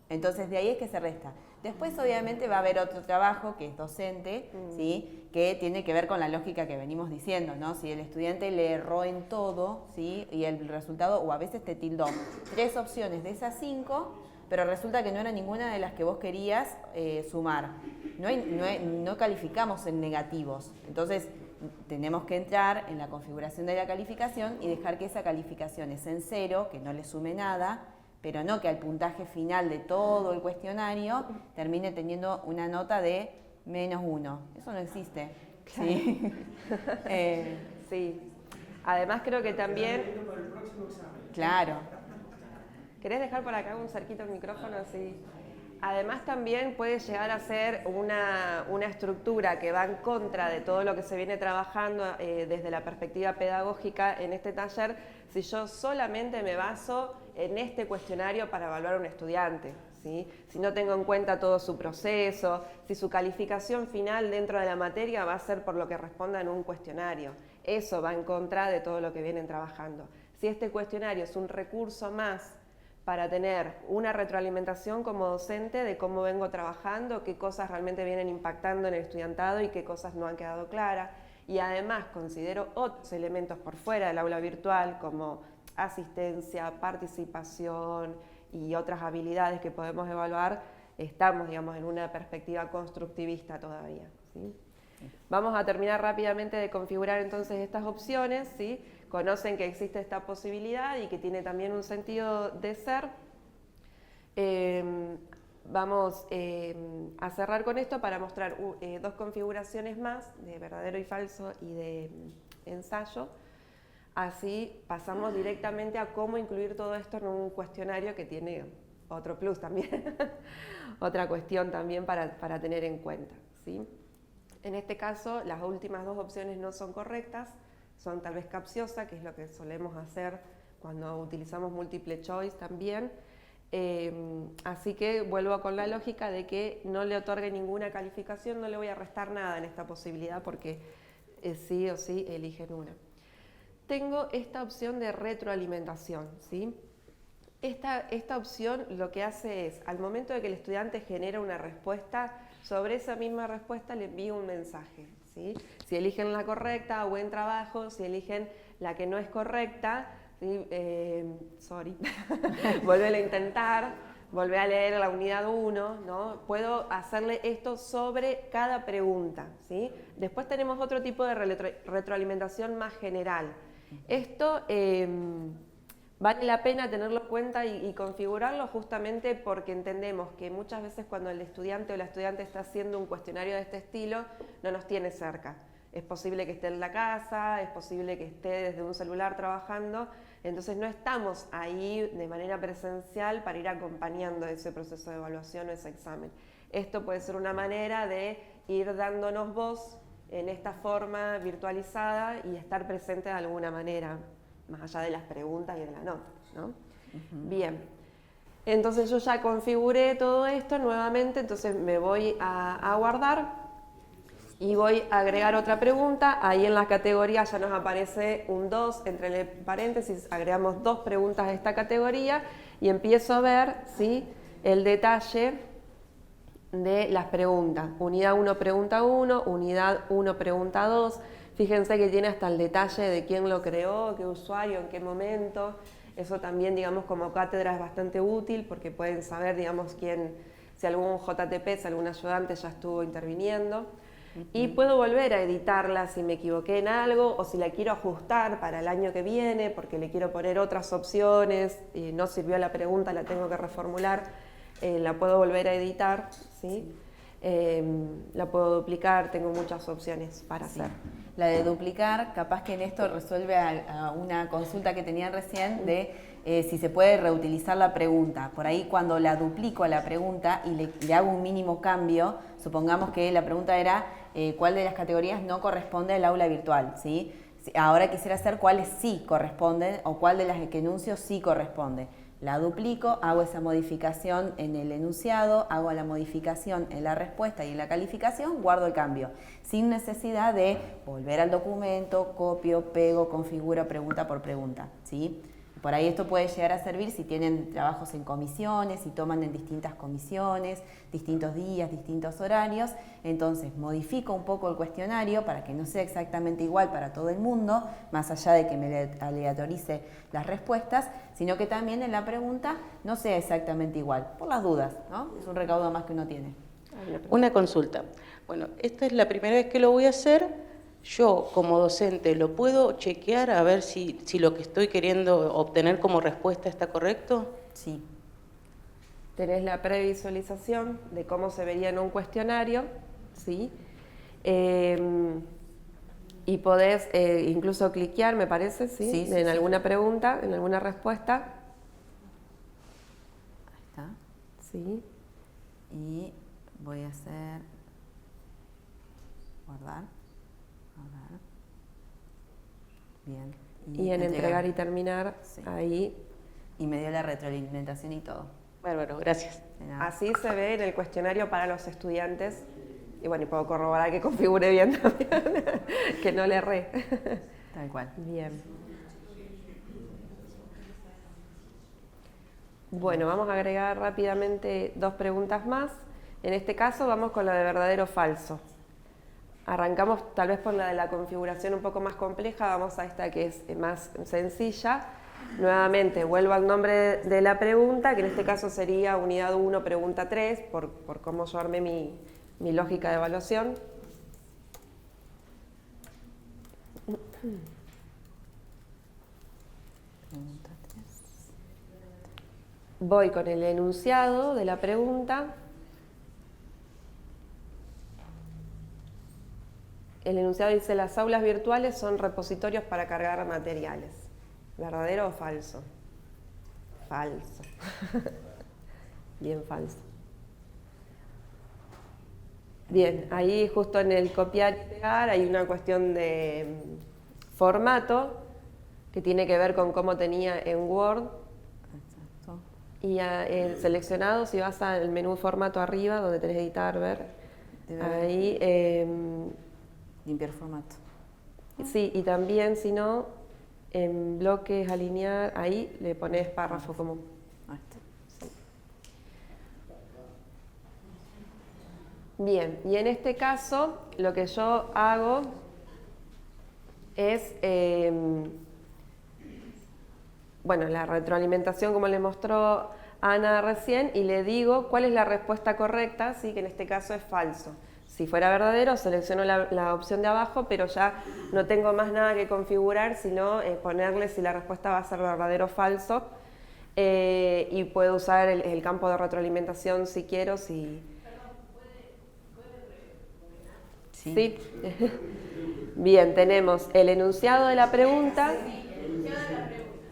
Entonces de ahí es que se resta. Después obviamente va a haber otro trabajo que es docente, ¿sí?, que tiene que ver con la lógica que venimos diciendo, ¿no? Si el estudiante le erró en todo, ¿sí?, y el resultado, o a veces te tildó 3 opciones de esas 5, pero resulta que no era ninguna de las que vos querías sumar. No calificamos en negativos. Entonces tenemos que entrar en la configuración de la calificación y dejar que esa calificación es en 0, que no le sume nada, pero no que al puntaje final de todo el cuestionario termine teniendo una nota de -1. Eso no existe. Claro. ¿Sí? Sí. Además creo que también... Claro. ¿Querés dejar por acá un cerquito el micrófono? Sí. Además también puede llegar a ser una estructura que va en contra de todo lo que se viene trabajando desde la perspectiva pedagógica en este taller, si yo solamente me baso en este cuestionario para evaluar a un estudiante, ¿sí? Si no tengo en cuenta todo su proceso, si su calificación final dentro de la materia va a ser por lo que responda en un cuestionario. Eso va en contra de todo lo que vienen trabajando. Si este cuestionario es un recurso más para tener una retroalimentación como docente de cómo vengo trabajando, qué cosas realmente vienen impactando en el estudiantado y qué cosas no han quedado claras. Y además considero otros elementos por fuera del aula virtual como asistencia, participación y otras habilidades que podemos evaluar, estamos, digamos, en una perspectiva constructivista todavía, ¿sí? Vamos a terminar rápidamente de configurar entonces estas opciones, ¿sí? Conocen que existe esta posibilidad y que tiene también un sentido de ser. Vamos a cerrar con esto para mostrar 2 configuraciones más de verdadero y falso y de ensayo. Así pasamos directamente a cómo incluir todo esto en un cuestionario que tiene otro plus también, otra cuestión también para tener en cuenta, ¿sí? En este caso, las últimas 2 opciones no son correctas, son tal vez capciosas, que es lo que solemos hacer cuando utilizamos multiple choice también. Así que vuelvo con la lógica de que no le otorgue ninguna calificación, no le voy a restar nada en esta posibilidad porque sí o sí eligen una. Tengo esta opción de retroalimentación, ¿sí? Esta opción lo que hace es, al momento de que el estudiante genera una respuesta, sobre esa misma respuesta le envío un mensaje, ¿sí? Si eligen la correcta, buen trabajo. Si eligen la que no es correcta, ¿sí? Vuelve a intentar, vuelve a leer la unidad 1, ¿no? Puedo hacerle esto sobre cada pregunta, ¿sí? Después tenemos otro tipo de retroalimentación más general. Esto vale la pena tenerlo en cuenta y configurarlo justamente porque entendemos que muchas veces cuando el estudiante o la estudiante está haciendo un cuestionario de este estilo, no nos tiene cerca. Es posible que esté en la casa, es posible que esté desde un celular trabajando, entonces no estamos ahí de manera presencial para ir acompañando ese proceso de evaluación o ese examen. Esto puede ser una manera de ir dándonos voz en esta forma virtualizada y estar presente de alguna manera, más allá de las preguntas y de la nota, ¿no? Bien, entonces yo ya configuré todo esto nuevamente, entonces me voy a guardar y voy a agregar otra pregunta. Ahí en la categoría ya nos aparece un 2 entre paréntesis, agregamos 2 preguntas a esta categoría y empiezo a ver, ¿sí?, el detalle de las preguntas. Unidad 1 pregunta 1, unidad 1 pregunta 2. Fíjense que tiene hasta el detalle de quién lo creó, qué usuario, en qué momento. Eso también, digamos, como cátedra es bastante útil porque pueden saber, digamos, si algún JTP, si algún ayudante ya estuvo interviniendo. Y puedo volver a editarla si me equivoqué en algo o si la quiero ajustar para el año que viene porque le quiero poner otras opciones, no sirvió la pregunta, la tengo que reformular, la puedo volver a editar, ¿sí? La puedo duplicar, tengo muchas opciones para hacer. La de duplicar, capaz que en esto resuelve a una consulta que tenían recién de si se puede reutilizar la pregunta. Por ahí cuando la duplico a la pregunta y le hago un mínimo cambio, supongamos que la pregunta era ¿cuál de las categorías no corresponde al aula virtual? ¿Sí? Ahora quisiera saber cuáles sí corresponden o cuál de las que enuncio sí corresponde. La duplico, hago esa modificación en el enunciado, hago la modificación en la respuesta y en la calificación, guardo el cambio, sin necesidad de volver al documento, copio, pego, configuro pregunta por pregunta, ¿sí? Por ahí esto puede llegar a servir si tienen trabajos en comisiones, si toman en distintas comisiones, distintos días, distintos horarios. Entonces modifico un poco el cuestionario para que no sea exactamente igual para todo el mundo, más allá de que me aleatorice las respuestas, sino que también en la pregunta no sea exactamente igual, por las dudas, ¿no? Es un recaudo más que uno tiene. Una consulta. Bueno, esta es la primera vez que lo voy a hacer. Yo, como docente, ¿lo puedo chequear a ver si lo que estoy queriendo obtener como respuesta está correcto? Sí. Tenés la previsualización de cómo se vería en un cuestionario, ¿sí? Y podés incluso cliquear, me parece, ¿sí? Sí, en alguna pregunta, en alguna respuesta. Ahí está. Sí. Y voy a hacer guardar. A ver. Bien. Y en entregar y terminar, sí. ahí. Y me dio la retroalimentación y todo. Bárbaro, gracias. De nada. Así se ve en el cuestionario para los estudiantes. Y bueno, y puedo corroborar que configure bien también, que no le erré. Tal cual. Bien. Bueno, vamos a agregar rápidamente 2 preguntas más. En este caso vamos con la de verdadero o falso. Arrancamos tal vez por la de la configuración un poco más compleja, vamos a esta que es más sencilla. Nuevamente vuelvo al nombre de la pregunta, que en este caso sería unidad 1, pregunta 3, por cómo yo armé mi lógica de evaluación. Pregunta 3. Voy con el enunciado de la pregunta. El enunciado dice: las aulas virtuales son repositorios para cargar materiales. ¿Verdadero o falso? Falso. Bien falso. Bien, ahí justo en el copiar y pegar hay una cuestión de formato que tiene que ver con cómo tenía en Word. Exacto. Y el seleccionado, si vas al menú formato arriba, donde tenés editar, ver, ahí... limpiar formato. Sí, y también, si no, en bloques, alinear, ahí le pones párrafo común. Ahí está. Bien, y en este caso, lo que yo hago es, bueno, la retroalimentación, como le mostró Ana recién, y le digo cuál es la respuesta correcta, ¿sí? Que en este caso es falso. Si fuera verdadero, selecciono la opción de abajo, pero ya no tengo más nada que configurar, sino ponerle si la respuesta va a ser verdadero o falso. Y puedo usar el campo de retroalimentación si quiero. Si... Sí. Bien, tenemos el enunciado de la pregunta.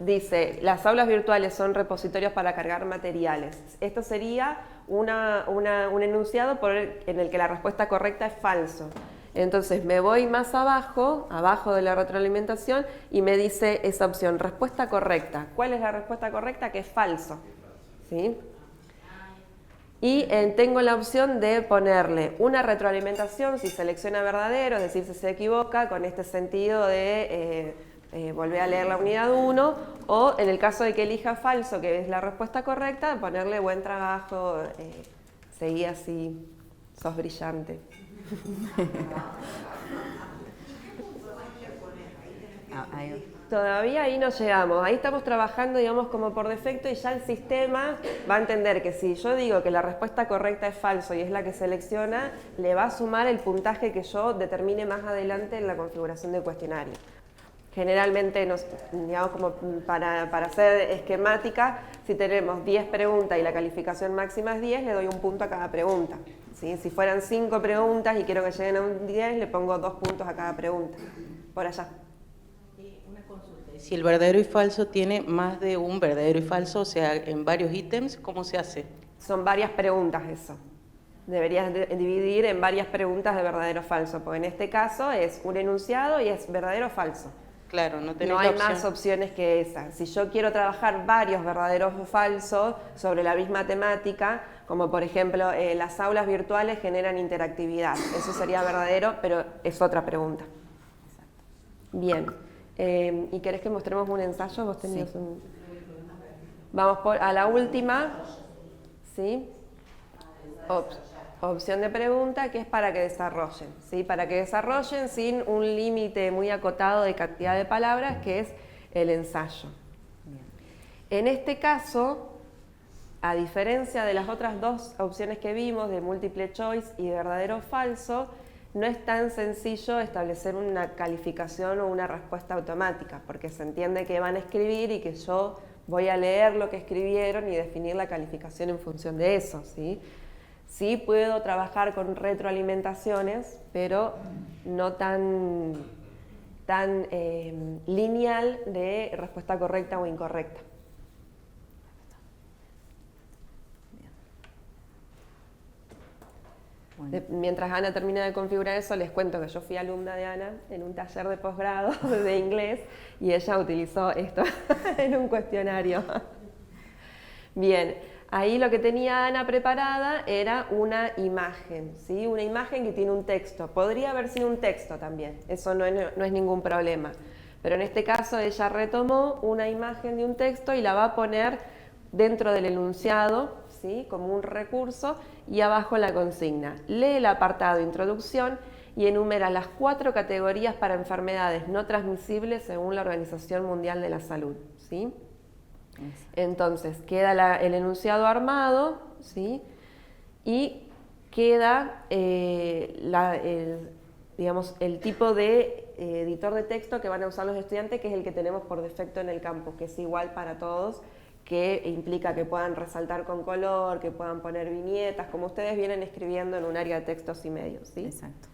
Dice: las aulas virtuales son repositorios para cargar materiales. Esto sería un enunciado en el que la respuesta correcta es falso. Entonces me voy más abajo de la retroalimentación, y me dice esa opción, respuesta correcta. ¿Cuál es la respuesta correcta? Que es falso. ¿Sí? Y tengo la opción de ponerle una retroalimentación si selecciona verdadero, es decir, si se equivoca, con este sentido de... volver a leer la unidad 1, o en el caso de que elija falso, que es la respuesta correcta, ponerle buen trabajo, seguí así, sos brillante. Todavía ahí no llegamos, ahí estamos trabajando, digamos, como por defecto, y ya el sistema va a entender que si yo digo que la respuesta correcta es falso y es la que selecciona, le va a sumar el puntaje que yo determine más adelante en la configuración del cuestionario. Generalmente, digamos, como para hacer esquemática, si tenemos 10 preguntas y la calificación máxima es 10, le doy un punto a cada pregunta. ¿Sí? Si fueran 5 preguntas y quiero que lleguen a un 10, le pongo 2 puntos a cada pregunta. Por allá. Una consulta. Si el verdadero y falso tiene más de un verdadero y falso, o sea, en varios ítems, ¿cómo se hace? Son varias preguntas eso. Deberías dividir en varias preguntas de verdadero o falso, porque en este caso es un enunciado y es verdadero o falso. Claro, no tenés No la hay opción. más opciones que esa. Si yo quiero trabajar varios verdaderos o falsos sobre la misma temática, como por ejemplo las aulas virtuales generan interactividad, eso sería verdadero, pero es otra pregunta. Bien. ¿Y querés que mostremos un ensayo? Vos tenías un... Vamos a la última. ¿Sí? Opción de pregunta, que es para que desarrollen, ¿sí? Para que desarrollen sin un límite muy acotado de cantidad de palabras, que es el ensayo. En este caso, a diferencia de las otras dos opciones que vimos, de múltiple choice y de verdadero o falso, no es tan sencillo establecer una calificación o una respuesta automática, porque se entiende que van a escribir y que yo voy a leer lo que escribieron y definir la calificación en función de eso, ¿sí? Sí puedo trabajar con retroalimentaciones, pero no tan lineal de respuesta correcta o incorrecta. Mientras Ana termina de configurar eso, les cuento que yo fui alumna de Ana en un taller de posgrado de inglés y ella utilizó esto en un cuestionario. Bien, ahí lo que tenía Ana preparada era una imagen, ¿sí? Una imagen que tiene un texto. Podría haber sido un texto también, eso no es ningún problema. Pero en este caso ella retomó una imagen de un texto y la va a poner dentro del enunciado, ¿sí? Como un recurso, y abajo la consigna. Lee el apartado Introducción y enumera las 4 categorías para enfermedades no transmisibles según la Organización Mundial de la Salud, ¿sí? Entonces queda el enunciado armado, ¿sí? Y queda digamos, el tipo de editor de texto que van a usar los estudiantes, que es el que tenemos por defecto en el campus, que es igual para todos, que implica que puedan resaltar con color, que puedan poner viñetas, como ustedes vienen escribiendo en un área de textos y medios, ¿sí? Exacto.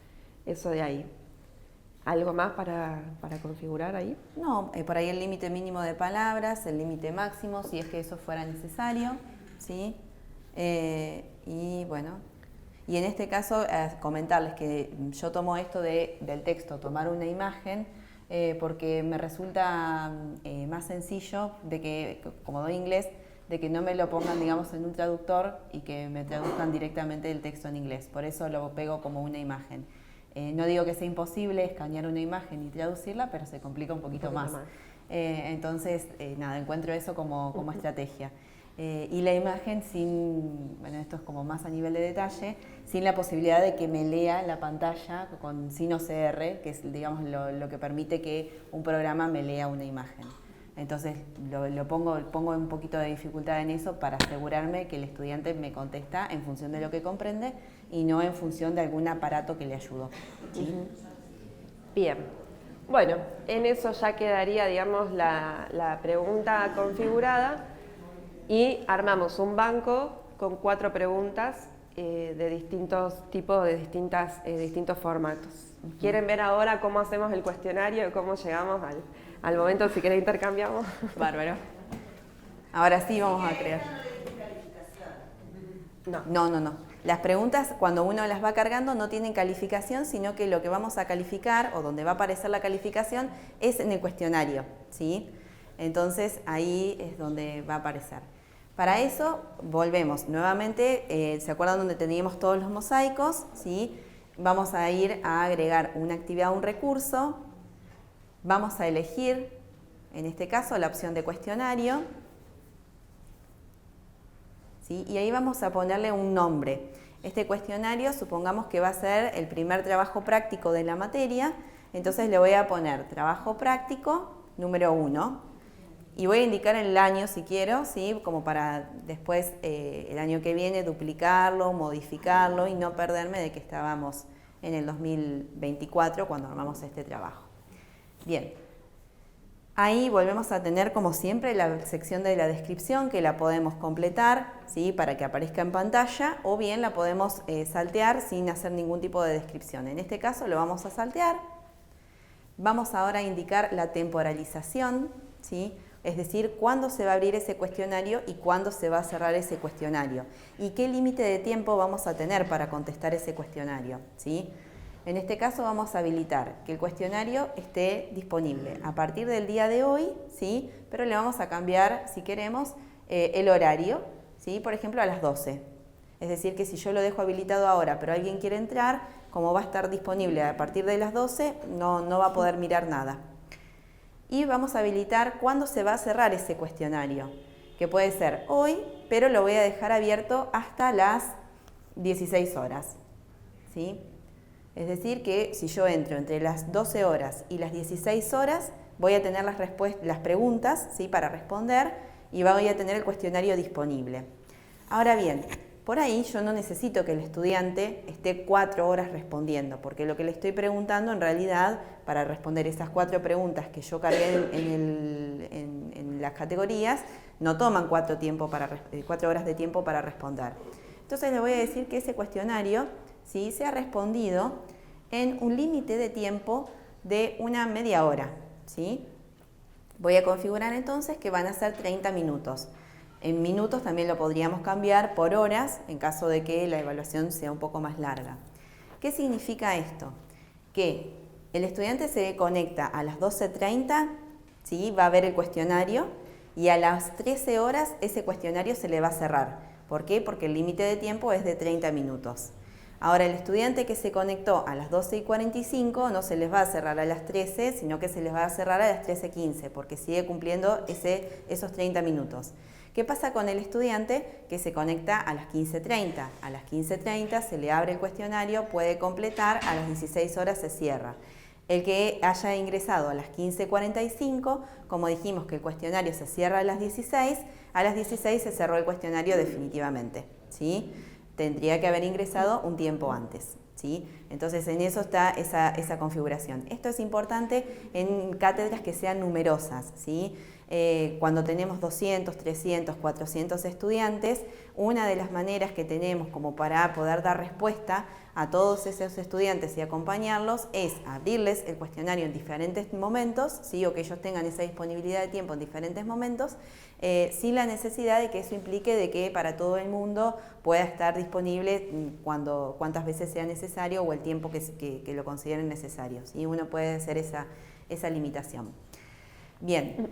Eso de ahí. ¿Algo más para configurar ahí? No, por ahí el límite mínimo de palabras, el límite máximo, si es que eso fuera necesario, ¿sí? Y bueno, y en este caso comentarles que yo tomo esto del texto, tomar una imagen, porque me resulta más sencillo de que, como doy inglés, de que no me lo pongan, digamos, en un traductor y que me traduzcan directamente el texto en inglés. Por eso lo pego como una imagen. No digo que sea imposible escanear una imagen y traducirla, pero se complica un poquito más. Entonces, nada, encuentro eso como estrategia. Y la imagen bueno, esto es como más a nivel de detalle, sin la posibilidad de que me lea la pantalla con sin OCR, que es, digamos, lo que permite que un programa me lea una imagen. Entonces, pongo un poquito de dificultad en eso para asegurarme que el estudiante me contesta en función de lo que comprende y no en función de algún aparato que le ayudó. ¿Sí? Bien. Bueno, en eso ya quedaría, digamos, la pregunta configurada y armamos un banco con 4 preguntas de distintos tipos, de distintos formatos. ¿Quieren ver ahora cómo hacemos el cuestionario y cómo llegamos al momento? Si querés intercambiamos. Bárbaro. Ahora sí vamos a crear. No. Las preguntas, cuando uno las va cargando, no tienen calificación, sino que lo que vamos a calificar, o donde va a aparecer la calificación, es en el cuestionario, ¿sí? Entonces, ahí es donde va a aparecer. Para eso, volvemos. Nuevamente, ¿se acuerdan donde teníamos todos los mosaicos? ¿Sí? Vamos a ir a agregar una actividad, un recurso. Vamos a elegir, en este caso, la opción de cuestionario. ¿Sí? Y ahí vamos a ponerle un nombre. Este cuestionario, supongamos que va a ser el primer trabajo práctico de la materia, entonces le voy a poner trabajo práctico número 1 y voy a indicar el año si quiero, ¿sí? Como para después, el año que viene, duplicarlo, modificarlo y no perderme de que estábamos en el 2024 cuando armamos este trabajo. Bien. Ahí volvemos a tener, como siempre, la sección de la descripción, que la podemos completar, ¿sí? Para que aparezca en pantalla, o bien la podemos saltear sin hacer ningún tipo de descripción. En este caso lo vamos a saltear. Vamos ahora a indicar la temporalización, ¿sí? Es decir, cuándo se va a abrir ese cuestionario y cuándo se va a cerrar ese cuestionario. Y qué límite de tiempo vamos a tener para contestar ese cuestionario, ¿sí? En este caso vamos a habilitar que el cuestionario esté disponible a partir del día de hoy, ¿sí? Pero le vamos a cambiar, si queremos, el horario, ¿sí? Por ejemplo, a las 12. Es decir, que si yo lo dejo habilitado ahora, pero alguien quiere entrar, como va a estar disponible a partir de las 12, no va a poder mirar nada. Y vamos a habilitar cuándo se va a cerrar ese cuestionario, que puede ser hoy, pero lo voy a dejar abierto hasta las 16 horas, ¿sí? Es decir, que si yo entro entre las 12 horas y las 16 horas, voy a tener las preguntas, ¿sí? Para responder y voy a tener el cuestionario disponible. Ahora bien, por ahí yo no necesito que el estudiante esté 4 horas respondiendo, porque lo que le estoy preguntando en realidad, para responder esas 4 preguntas que yo cargué en las categorías, no toman 4 horas de tiempo para responder. Entonces le voy a decir que ese cuestionario, ¿sí? Se ha respondido en un límite de tiempo de una media hora, ¿sí? Voy a configurar entonces que van a ser 30 minutos. En minutos también lo podríamos cambiar por horas en caso de que la evaluación sea un poco más larga. ¿Qué significa esto? Que el estudiante se conecta a las 12:30, ¿sí? Va a ver el cuestionario y a las 13 horas ese cuestionario se le va a cerrar. ¿Por qué? Porque el límite de tiempo es de 30 minutos. Ahora, el estudiante que se conectó a las 12:45 no se les va a cerrar a las 13, sino que se les va a cerrar a las 13:15, porque sigue cumpliendo esos 30 minutos. ¿Qué pasa con el estudiante que se conecta a las 15:30? A las 15:30 se le abre el cuestionario, puede completar, a las 16 horas se cierra. El que haya ingresado a las 15:45, como dijimos que el cuestionario se cierra a las 16 se cerró el cuestionario definitivamente, ¿sí? Tendría que haber ingresado un tiempo antes, ¿sí? Entonces en eso está esa configuración. Esto es importante en cátedras que sean numerosas, ¿sí? Cuando tenemos 200, 300, 400 estudiantes, una de las maneras que tenemos como para poder dar respuesta a todos esos estudiantes y acompañarlos es abrirles el cuestionario en diferentes momentos, ¿sí? O que ellos tengan esa disponibilidad de tiempo en diferentes momentos, sin la necesidad de que eso implique de que para todo el mundo pueda estar disponible cuantas veces sea necesario o el tiempo que lo consideren necesario, ¿sí? Uno puede hacer esa limitación. Bien,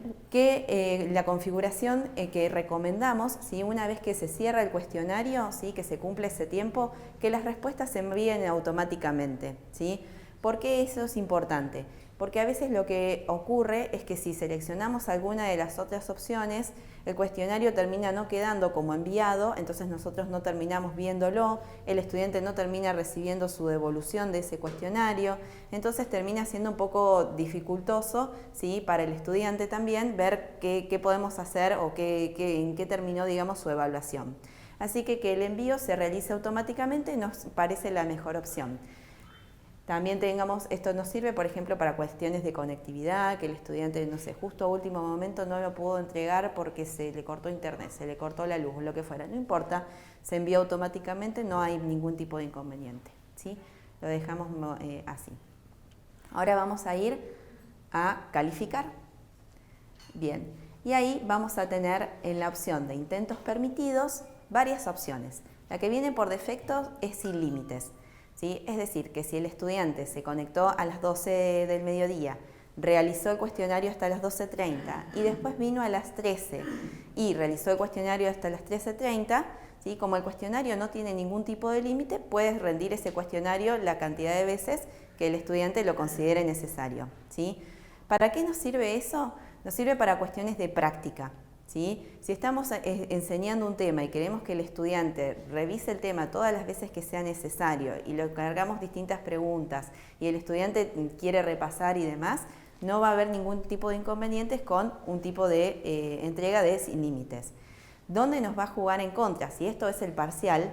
la configuración que recomendamos, ¿sí? Una vez que se cierra el cuestionario, ¿sí? Que se cumple ese tiempo, que las respuestas se envíen automáticamente, ¿sí? ¿Por qué eso es importante? Porque a veces lo que ocurre es que si seleccionamos alguna de las otras opciones, el cuestionario termina no quedando como enviado, entonces nosotros no terminamos viéndolo, el estudiante no termina recibiendo su devolución de ese cuestionario, entonces termina siendo un poco dificultoso, ¿sí? Para el estudiante también ver qué podemos hacer o en qué terminó, digamos, su evaluación. Así que el envío se realice automáticamente nos parece la mejor opción. También esto nos sirve, por ejemplo, para cuestiones de conectividad, que el estudiante, no sé, justo a último momento no lo pudo entregar porque se le cortó internet, se le cortó la luz, lo que fuera. No importa, se envía automáticamente, no hay ningún tipo de inconveniente, ¿sí? Lo dejamos así. Ahora vamos a ir a calificar. Bien, y ahí vamos a tener en la opción de intentos permitidos varias opciones. La que viene por defecto es sin límites. ¿Sí? Es decir, que si el estudiante se conectó a las 12 del mediodía, realizó el cuestionario hasta las 12:30 y después vino a las 13 y realizó el cuestionario hasta las 13:30, ¿sí? Como el cuestionario no tiene ningún tipo de límite, puedes rendir ese cuestionario la cantidad de veces que el estudiante lo considere necesario, ¿sí? ¿Para qué nos sirve eso? Nos sirve para cuestiones de práctica. ¿Sí? Si estamos enseñando un tema y queremos que el estudiante revise el tema todas las veces que sea necesario y le cargamos distintas preguntas y el estudiante quiere repasar y demás, no va a haber ningún tipo de inconvenientes con un tipo de entrega de sin límites. ¿Dónde nos va a jugar en contra? Si esto es el parcial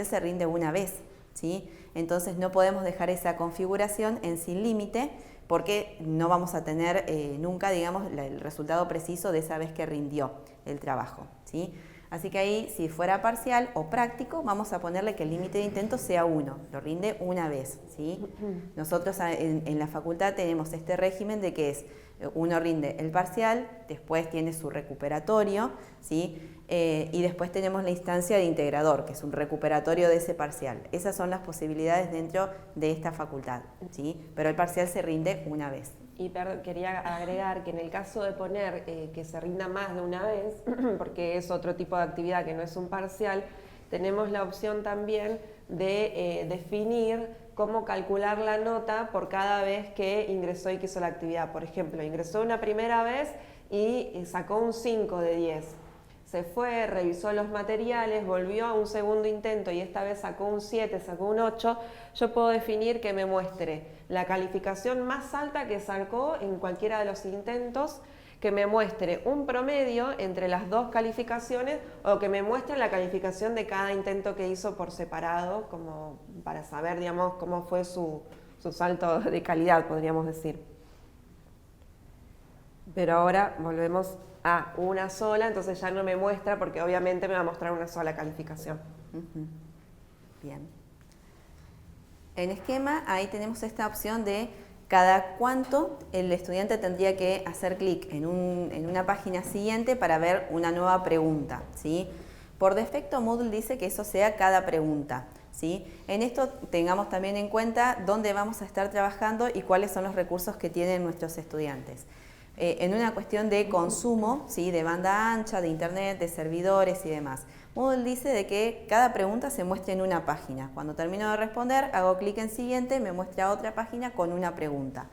se rinde una vez, ¿sí? Entonces no podemos dejar esa configuración en sin límite, porque no vamos a tener nunca, digamos, el resultado preciso de esa vez que rindió el trabajo, ¿sí? Así que ahí, si fuera parcial o práctico, vamos a ponerle que el límite de intento sea 1, lo rinde una vez, ¿sí? Nosotros en la facultad tenemos este régimen de que es, uno rinde el parcial, después tiene su recuperatorio, ¿sí? Y después tenemos la instancia de integrador, que es un recuperatorio de ese parcial. Esas son las posibilidades dentro de esta facultad, ¿sí? Pero el parcial se rinde una vez. Y quería agregar que en el caso de poner que se rinda más de una vez, porque es otro tipo de actividad que no es un parcial, tenemos la opción también de definir cómo calcular la nota por cada vez que ingresó y que hizo la actividad. Por ejemplo, ingresó una primera vez y sacó un 5 de 10. Se fue, revisó los materiales, volvió a un segundo intento y esta vez sacó un 7, sacó un 8, yo puedo definir que me muestre la calificación más alta que sacó en cualquiera de los intentos, que me muestre un promedio entre las dos calificaciones o que me muestre la calificación de cada intento que hizo por separado, como para saber, digamos, cómo fue su salto de calidad, podríamos decir. Pero ahora volvemos a una sola, entonces ya no me muestra porque obviamente me va a mostrar una sola calificación. Bien. En esquema ahí tenemos esta opción de cada cuánto el estudiante tendría que hacer clic en una página siguiente para ver una nueva pregunta, ¿sí? Por defecto Moodle dice que eso sea cada pregunta, ¿sí? En esto tengamos también en cuenta dónde vamos a estar trabajando y cuáles son los recursos que tienen nuestros estudiantes. En una cuestión de consumo, ¿sí? De banda ancha, de internet, de servidores y demás. Moodle dice de que cada pregunta se muestre en una página. Cuando termino de responder, hago clic en siguiente, me muestra otra página con una pregunta.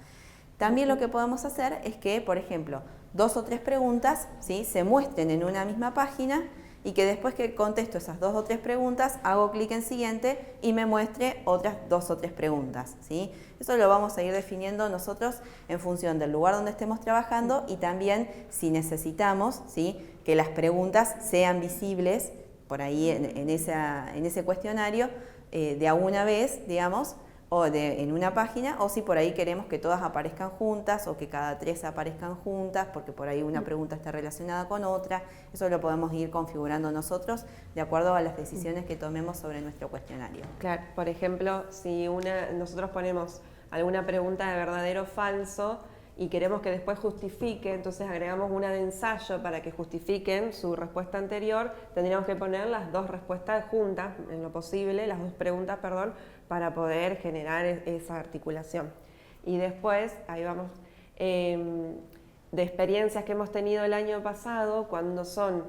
También lo que podemos hacer es que, por ejemplo, 2 o 3 preguntas, ¿sí? Se muestren en una misma página y que después que contesto esas 2 o 3 preguntas, hago clic en siguiente y me muestre otras 2 o 3 preguntas, ¿sí? Eso lo vamos a ir definiendo nosotros en función del lugar donde estemos trabajando y también si necesitamos, ¿sí? Que las preguntas sean visibles por ahí en ese cuestionario de a una vez, digamos, o en una página, o si por ahí queremos que todas aparezcan juntas o que cada 3 aparezcan juntas, porque por ahí una pregunta está relacionada con otra. Eso lo podemos ir configurando nosotros de acuerdo a las decisiones que tomemos sobre nuestro cuestionario. Claro, por ejemplo, si nosotros ponemos alguna pregunta de verdadero o falso y queremos que después justifique, entonces agregamos una de ensayo para que justifiquen su respuesta anterior, tendríamos que poner las 2 respuestas juntas, en lo posible, las 2 preguntas, perdón, para poder generar esa articulación. Y después, ahí vamos, de experiencias que hemos tenido el año pasado, cuando son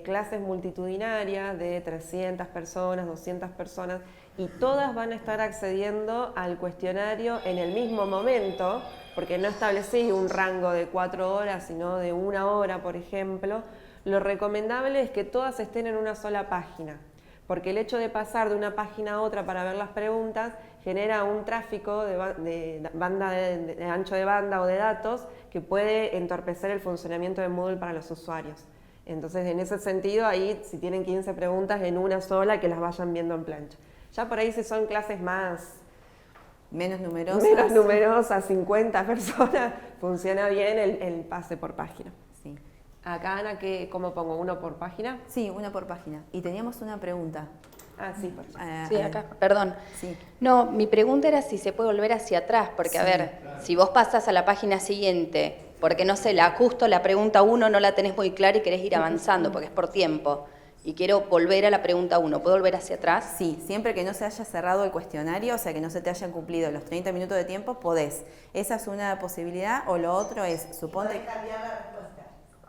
clases multitudinarias de 300 personas, 200 personas, y todas van a estar accediendo al cuestionario en el mismo momento, porque no establecí un rango de 4 horas, sino de 1 hora, por ejemplo, lo recomendable es que todas estén en una sola página, porque el hecho de pasar de una página a otra para ver las preguntas genera un tráfico de ancho de banda o de datos que puede entorpecer el funcionamiento de Moodle para los usuarios. Entonces, en ese sentido, ahí si tienen 15 preguntas en una sola, que las vayan viendo en plancha. Ya por ahí si son clases menos numerosas, 50 personas, funciona bien el pase por página. Sí. Acá, Ana, ¿cómo pongo? ¿1 por página? Sí, 1 por página. Y teníamos una pregunta. Ah, sí, por ejemplo. Sí, acá, perdón. Sí. No, mi pregunta era si se puede volver hacia atrás, porque a ver, si vos pasas a la página siguiente, porque no sé, justo la pregunta 1 no la tenés muy clara y querés ir avanzando, porque es por tiempo, y quiero volver a la pregunta 1, ¿puedo volver hacia atrás? Sí, siempre que no se haya cerrado el cuestionario, o sea, que no se te hayan cumplido los 30 minutos de tiempo, podés. Esa es una posibilidad, o lo otro es, suponte... ¿Podés cambiar la respuesta?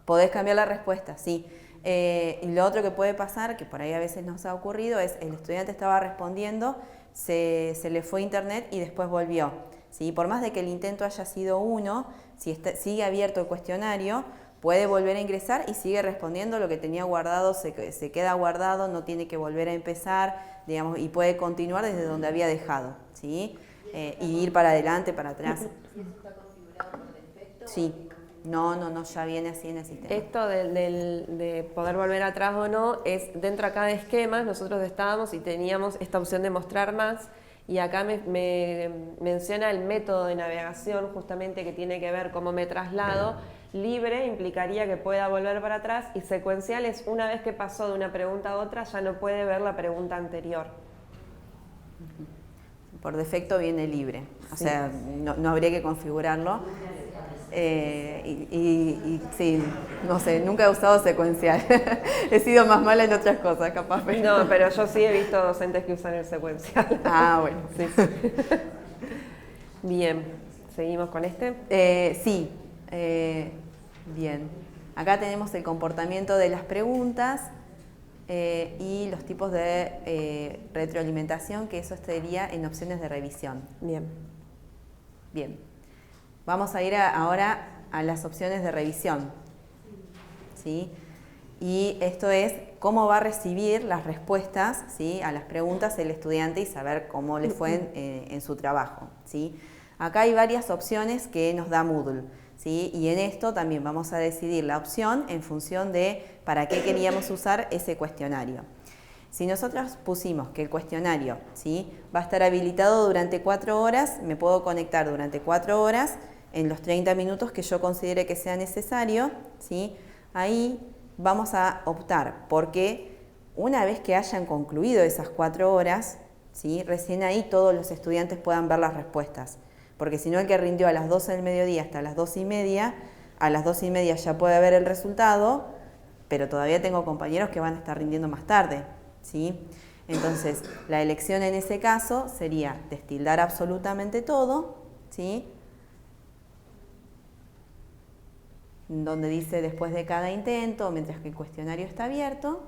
Podés cambiar la respuesta, sí. Y lo otro que puede pasar, que por ahí a veces nos ha ocurrido, es el estudiante estaba respondiendo, se le fue internet y después volvió. ¿Sí? Por más de que el intento haya sido 1, si sigue abierto el cuestionario, puede volver a ingresar y sigue respondiendo lo que tenía guardado, se queda guardado, no tiene que volver a empezar, digamos, y puede continuar desde donde había dejado, ¿sí? Y ir para adelante, para atrás. ¿Y eso está configurado por defecto? Sí. No, ya viene así en el sistema. Esto de poder volver atrás o no, es dentro acá de esquemas, nosotros estábamos y teníamos esta opción de mostrar más, y acá me menciona el método de navegación justamente que tiene que ver cómo me traslado. Libre implicaría que pueda volver para atrás y secuencial es una vez que pasó de una pregunta a otra ya no puede ver la pregunta anterior. Por defecto viene libre, o Sí. sea, no habría que configurarlo. Sí, no sé, nunca he usado secuencial. He sido más mala en otras cosas, capaz. No, pero yo sí he visto docentes que usan el secuencial. Ah, bueno, sí. Bien, ¿seguimos con este? Sí, bien. Acá tenemos el comportamiento de las preguntas y los tipos de retroalimentación, que eso estaría en opciones de revisión. Bien. Bien. Vamos a ir ahora a las opciones de revisión. ¿Sí? Y esto es cómo va a recibir las respuestas, ¿sí?, a las preguntas el estudiante y saber cómo le fue en su trabajo. ¿Sí? Acá hay varias opciones que nos da Moodle. ¿Sí? Y en esto también vamos a decidir la opción en función de para qué queríamos usar ese cuestionario. Si nosotros pusimos que el cuestionario, ¿sí?, va a estar habilitado durante 4 horas, me puedo conectar durante 4 horas en los 30 minutos que yo considere que sea necesario, ¿sí? Ahí vamos a optar porque una vez que hayan concluido esas 4 horas, ¿sí?, recién ahí todos los estudiantes puedan ver las respuestas. Porque si no, el que rindió a las 12 del mediodía hasta las 2:30, a las 2:30 ya puede ver el resultado, pero todavía tengo compañeros que van a estar rindiendo más tarde, ¿sí? Entonces, la elección en ese caso sería destildar absolutamente todo, ¿sí?, donde dice después de cada intento, mientras que el cuestionario está abierto,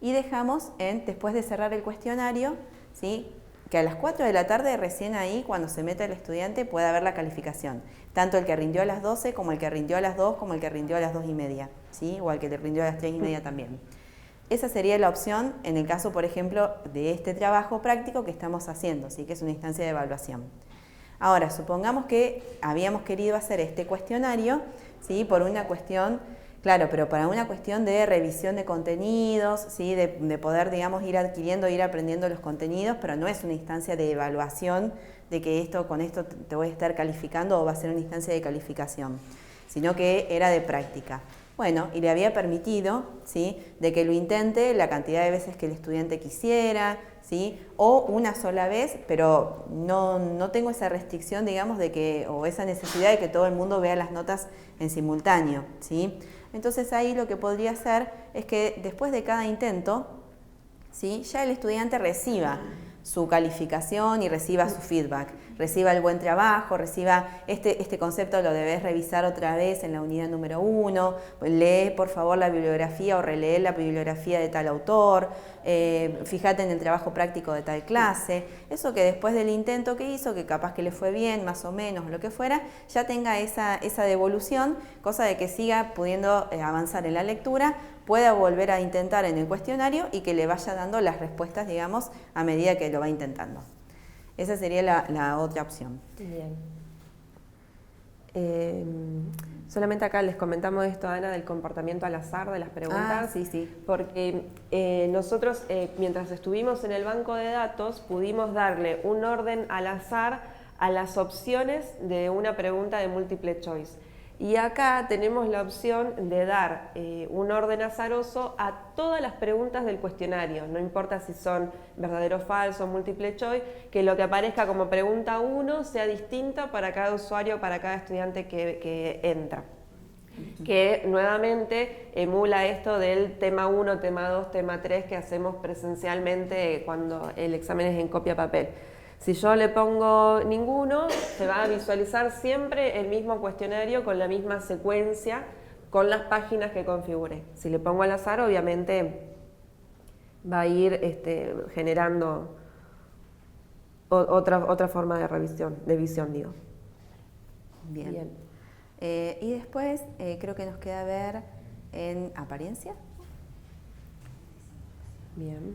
y dejamos después de cerrar el cuestionario, ¿sí?, que a las 4 de la tarde, recién ahí, cuando se mete el estudiante, pueda ver la calificación. Tanto el que rindió a las 12, como el que rindió a las 2, como el que rindió a las 2:30, ¿sí?, o el que rindió a las 3:30 también. Esa sería la opción en el caso, por ejemplo, de este trabajo práctico que estamos haciendo, ¿sí?, que es una instancia de evaluación. Ahora, supongamos que habíamos querido hacer este cuestionario, ¿sí?, por una cuestión, claro, pero para una cuestión de revisión de contenidos, ¿sí?, de poder, digamos, ir adquiriendo, ir aprendiendo los contenidos, pero no es una instancia de evaluación de que con esto te voy a estar calificando o va a ser una instancia de calificación, sino que era de práctica. Bueno, y le había permitido, ¿sí?, de que lo intente la cantidad de veces que el estudiante quisiera, ¿sí?, o una sola vez, pero no tengo esa restricción, digamos, o esa necesidad de que todo el mundo vea las notas en simultáneo, ¿sí? Entonces ahí lo que podría hacer es que después de cada intento, ¿sí?, ya el estudiante reciba su calificación y reciba su feedback, reciba el buen trabajo, reciba este concepto lo debes revisar otra vez en la unidad número 1, lee por favor la bibliografía o relee la bibliografía de tal autor, fíjate en el trabajo práctico de tal clase, eso que después del intento que hizo, que capaz que le fue bien, más o menos, lo que fuera, ya tenga esa devolución, cosa de que siga pudiendo avanzar en la lectura, pueda volver a intentar en el cuestionario y que le vaya dando las respuestas, digamos, a medida que lo va intentando. Esa sería la otra opción. Bien. Solamente acá les comentamos esto, Ana, del comportamiento al azar de las preguntas. Ah, sí, sí. Porque nosotros, mientras estuvimos en el banco de datos, pudimos darle un orden al azar a las opciones de una pregunta de múltiple choice. Y acá tenemos la opción de dar un orden azaroso a todas las preguntas del cuestionario, no importa si son verdadero o falso, múltiple choice, que lo que aparezca como pregunta 1 sea distinta para cada usuario, para cada estudiante que entra. Que nuevamente emula esto del tema 1, tema 2, tema 3 que hacemos presencialmente cuando el examen es en copia papel. Si yo le pongo ninguno, se va a visualizar siempre el mismo cuestionario con la misma secuencia, con las páginas que configure. Si le pongo al azar, obviamente va a ir generando otra forma de revisión, de visión, digo. Bien. Bien. Y después creo que nos queda ver en apariencia. Bien.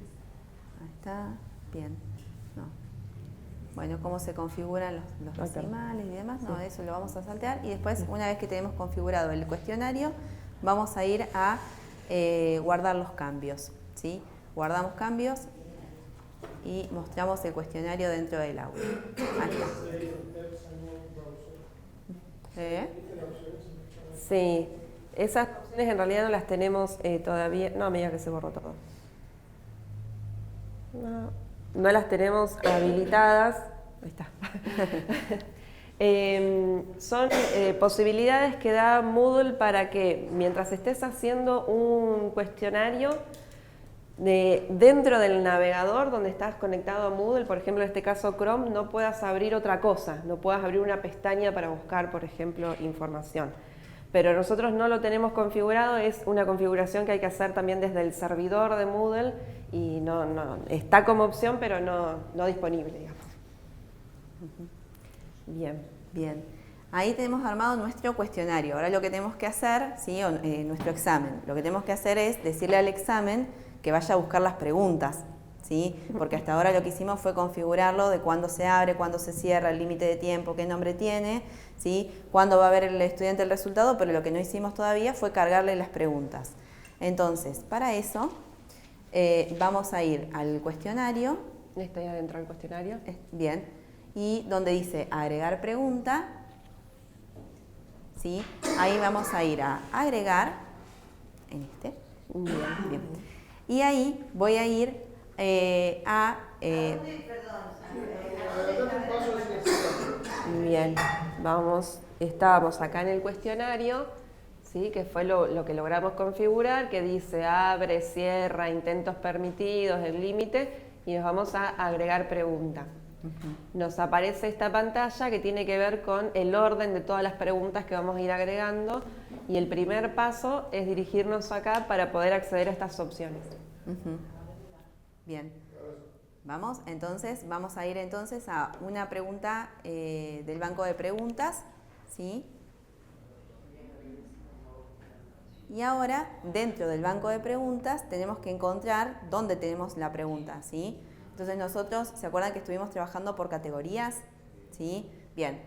Ahí está. Bien. No. Bueno, cómo se configuran los decimales y demás, no, eso lo vamos a saltear. Y después, una vez que tenemos configurado el cuestionario, vamos a ir a guardar los cambios, ¿sí? Guardamos cambios y mostramos el cuestionario dentro del aula. Ahí está. Sí, esas opciones en realidad no las tenemos todavía. No, me diga que se borró todo. No las tenemos habilitadas. Ahí está. Son posibilidades que da Moodle para que mientras estés haciendo un cuestionario dentro del navegador donde estás conectado a Moodle, por ejemplo en este caso Chrome, no puedas abrir otra cosa, no puedas abrir una pestaña para buscar, por ejemplo, información. Pero nosotros no lo tenemos configurado, es una configuración que hay que hacer también desde el servidor de Moodle y no está como opción, pero no disponible, digamos. Bien. Ahí tenemos armado nuestro cuestionario. Ahora lo que tenemos que hacer, ¿sí? Nuestro examen. Lo que tenemos que hacer es decirle al examen que vaya a buscar las preguntas, ¿sí? Porque hasta ahora lo que hicimos fue configurarlo de cuándo se abre, cuándo se cierra, el límite de tiempo, qué nombre tiene, ¿sí? Cuándo va a ver el estudiante el resultado, pero lo que no hicimos todavía fue cargarle las preguntas. Entonces, para eso, vamos a ir al cuestionario. Estoy adentro del cuestionario. Bien. Y donde dice agregar pregunta, ¿sí? Ahí vamos a ir a agregar, en este. Bien. Y ahí voy a ir Bien, estábamos acá en el cuestionario, ¿sí? Que fue lo que logramos configurar, que dice abre, cierra, intentos permitidos, el límite, y nos vamos a agregar pregunta. Nos aparece esta pantalla que tiene que ver con el orden de todas las preguntas que vamos a ir agregando y el primer paso es dirigirnos acá para poder acceder a estas opciones. Bien. Vamos a ir entonces a una pregunta del banco de preguntas, ¿sí? Y ahora, dentro del banco de preguntas, tenemos que encontrar dónde tenemos la pregunta, ¿sí? Entonces nosotros, ¿se acuerdan que estuvimos trabajando por categorías? ¿Sí? Bien.